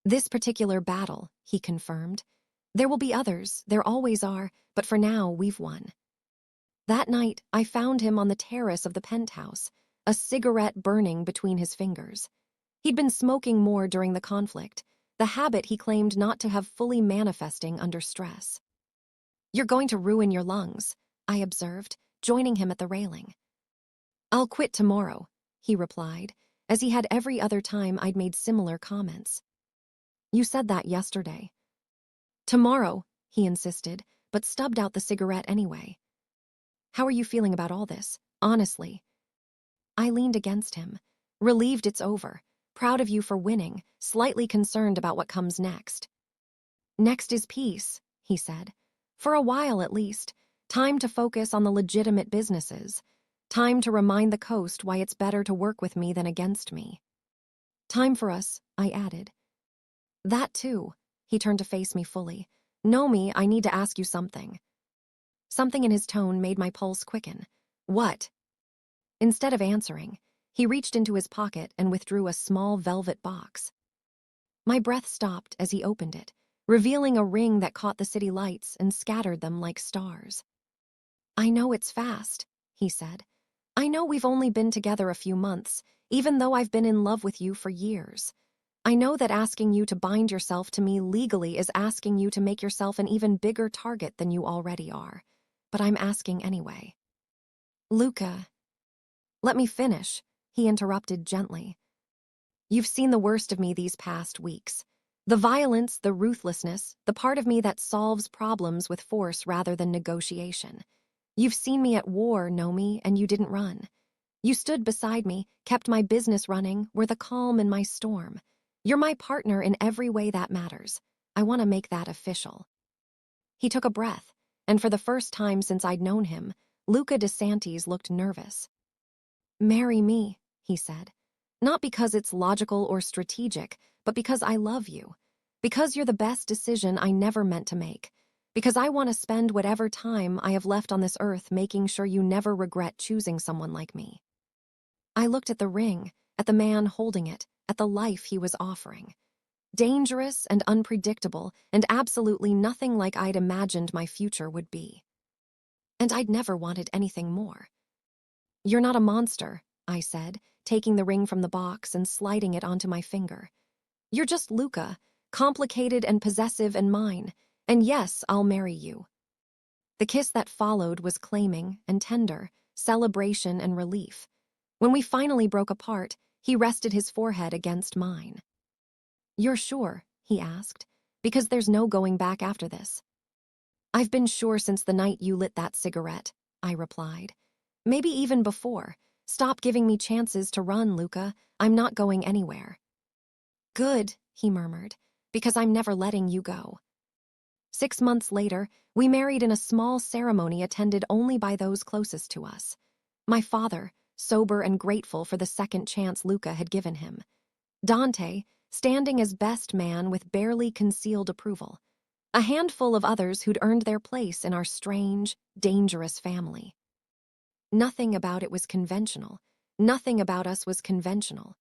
"This particular battle," he confirmed. "There will be others, there always are, but for now we've won." That night, I found him on the terrace of the penthouse, a cigarette burning between his fingers. He'd been smoking more during the conflict, the habit he claimed not to have fully manifesting under stress. "You're going to ruin your lungs," I observed, joining him at the railing. "I'll quit tomorrow," he replied, as he had every other time I'd made similar comments. "You said that yesterday." "Tomorrow," he insisted, but stubbed out the cigarette anyway. "How are you feeling about all this, honestly?" I leaned against him, relieved it's over, proud of you for winning, slightly concerned about what comes next. "Next is peace," he said. "For a while at least. Time to focus on the legitimate businesses. Time to remind the coast why it's better to work with me than against me." "Time for us," I added. "That too." He turned to face me fully. "Know me, I need to ask you something." Something in his tone made my pulse quicken. "What?" Instead of answering, he reached into his pocket and withdrew a small velvet box. My breath stopped as he opened it, revealing a ring that caught the city lights and scattered them like stars. "I know it's fast," he said. "I know we've only been together a few months, even though I've been in love with you for years. I know that asking you to bind yourself to me legally is asking you to make yourself an even bigger target than you already are. But I'm asking anyway." "Luca." "Let me finish," he interrupted gently. "You've seen the worst of me these past weeks. The violence, the ruthlessness, the part of me that solves problems with force rather than negotiation. You've seen me at war, Nomi, and you didn't run. You stood beside me, kept my business running, were the calm in my storm. You're my partner in every way that matters. I want to make that official." He took a breath, and for the first time since I'd known him, Luca DeSantis looked nervous. "Marry me," he said. "Not because it's logical or strategic, but because I love you. Because you're the best decision I never meant to make. Because I want to spend whatever time I have left on this earth making sure you never regret choosing someone like me." I looked at the ring, at the man holding it, at the life he was offering. Dangerous and unpredictable, and absolutely nothing like I'd imagined my future would be. And I'd never wanted anything more. "You're not a monster," I said, taking the ring from the box and sliding it onto my finger. "You're just Luca, complicated and possessive and mine, and yes, I'll marry you." The kiss that followed was claiming and tender, celebration, and relief. When we finally broke apart, he rested his forehead against mine. "You're sure?" he asked. "Because there's no going back after this." "I've been sure since the night you lit that cigarette," I replied. "Maybe even before. Stop giving me chances to run, Luca. I'm not going anywhere." "Good," he murmured, "because I'm never letting you go." 6 months later, we married in a small ceremony attended only by those closest to us. My father, sober and grateful for the second chance Luca had given him. Dante, standing as best man with barely concealed approval. A handful of others who'd earned their place in our strange, dangerous family. Nothing about it was conventional. Nothing about us was conventional.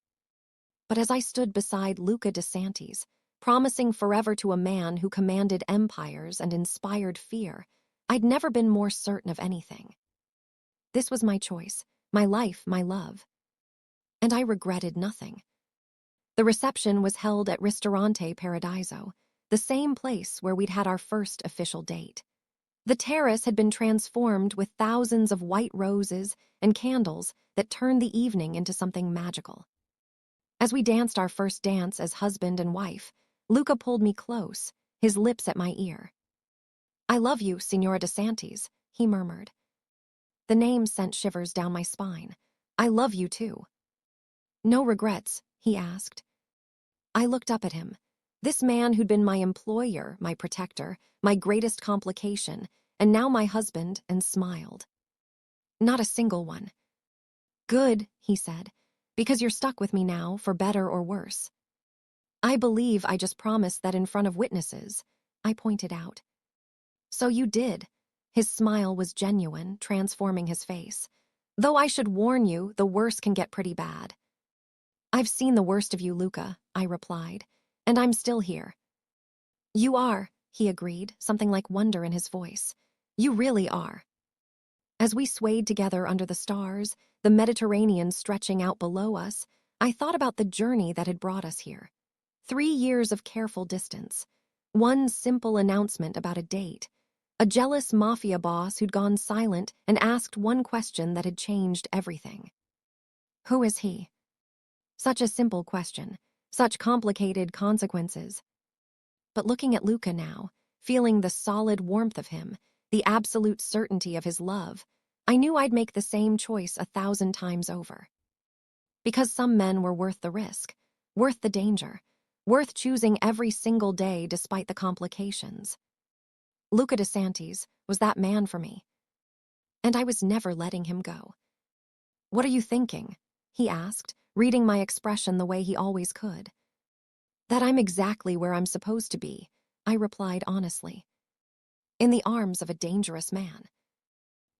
But as I stood beside Luca DeSantis, promising forever to a man who commanded empires and inspired fear, I'd never been more certain of anything. This was my choice, my life, my love. And I regretted nothing. The reception was held at Ristorante Paradiso, the same place where we'd had our first official date. The terrace had been transformed with thousands of white roses and candles that turned the evening into something magical. As we danced our first dance as husband and wife, Luca pulled me close, his lips at my ear. "I love you, Signora DeSantis," he murmured. The name sent shivers down my spine. "I love you too." "No regrets?" he asked. I looked up at him. This man who'd been my employer, my protector, my greatest complication, and now my husband, and smiled. "Not a single one." "Good," he said, "because you're stuck with me now, for better or worse." "I believe I just promised that in front of witnesses," I pointed out. "So you did." His smile was genuine, transforming his face. "Though I should warn you, the worst can get pretty bad." "I've seen the worst of you, Luca," I replied, "and I'm still here." "You are," he agreed, something like wonder in his voice. "You really are." As we swayed together under the stars, the Mediterranean stretching out below us, I thought about the journey that had brought us here. 3 years of careful distance. One simple announcement about a date. A jealous mafia boss who'd gone silent and asked one question that had changed everything. Who is he? Such a simple question. Such complicated consequences. But looking at Luca now, feeling the solid warmth of him, the absolute certainty of his love, I knew I'd make the same choice 1,000 times over. Because some men were worth the risk, worth the danger, worth choosing every single day despite the complications. Luca DeSantis was that man for me. And I was never letting him go. "What are you thinking?" he asked, reading my expression the way he always could. "That I'm exactly where I'm supposed to be," I replied honestly. "In the arms of a dangerous man."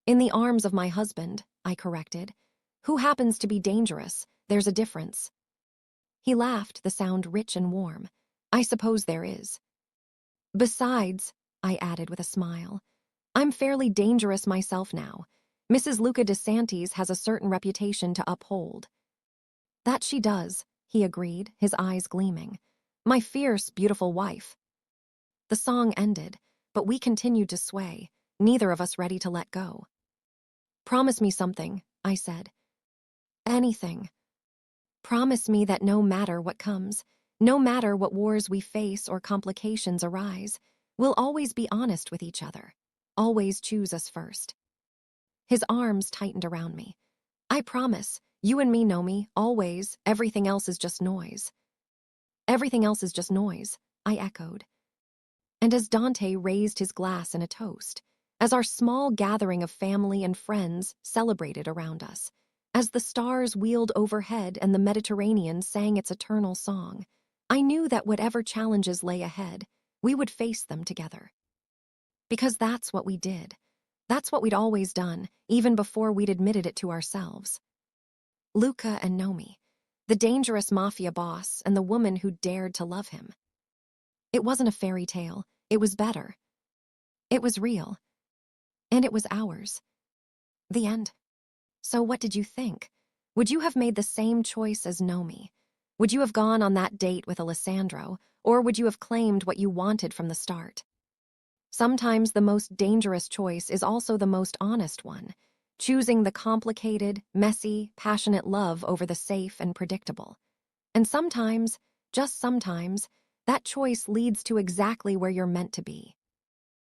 "In the arms of my husband," I corrected. "Who happens to be dangerous? There's a difference." He laughed, the sound rich and warm. "I suppose there is." "Besides," I added with a smile, "I'm fairly dangerous myself now. Mrs. Luca DeSantis has a certain reputation to uphold." "That she does," he agreed, his eyes gleaming. "My fierce, beautiful wife." The song ended, but we continued to sway, neither of us ready to let go. "Promise me something," I said. "Anything." "Promise me that no matter what comes, no matter what wars we face or complications arise, we'll always be honest with each other. Always choose us first." His arms tightened around me. "I promise. You and me know me, always. Everything else is just noise." "Everything else is just noise," I echoed. And as Dante raised his glass in a toast, as our small gathering of family and friends celebrated around us, as the stars wheeled overhead and the Mediterranean sang its eternal song, I knew that whatever challenges lay ahead, we would face them together. Because that's what we did. That's what we'd always done, even before we'd admitted it to ourselves. Luca and Nomi, the dangerous mafia boss and the woman who dared to love him. It wasn't a fairy tale. It was better. It was real. And it was ours. The end. So what did you think? Would you have made the same choice as Nomi? Would you have gone on that date with Alessandro, or would you have claimed what you wanted from the start? Sometimes the most dangerous choice is also the most honest one, choosing the complicated, messy, passionate love over the safe and predictable. And sometimes, just sometimes, that choice leads to exactly where you're meant to be.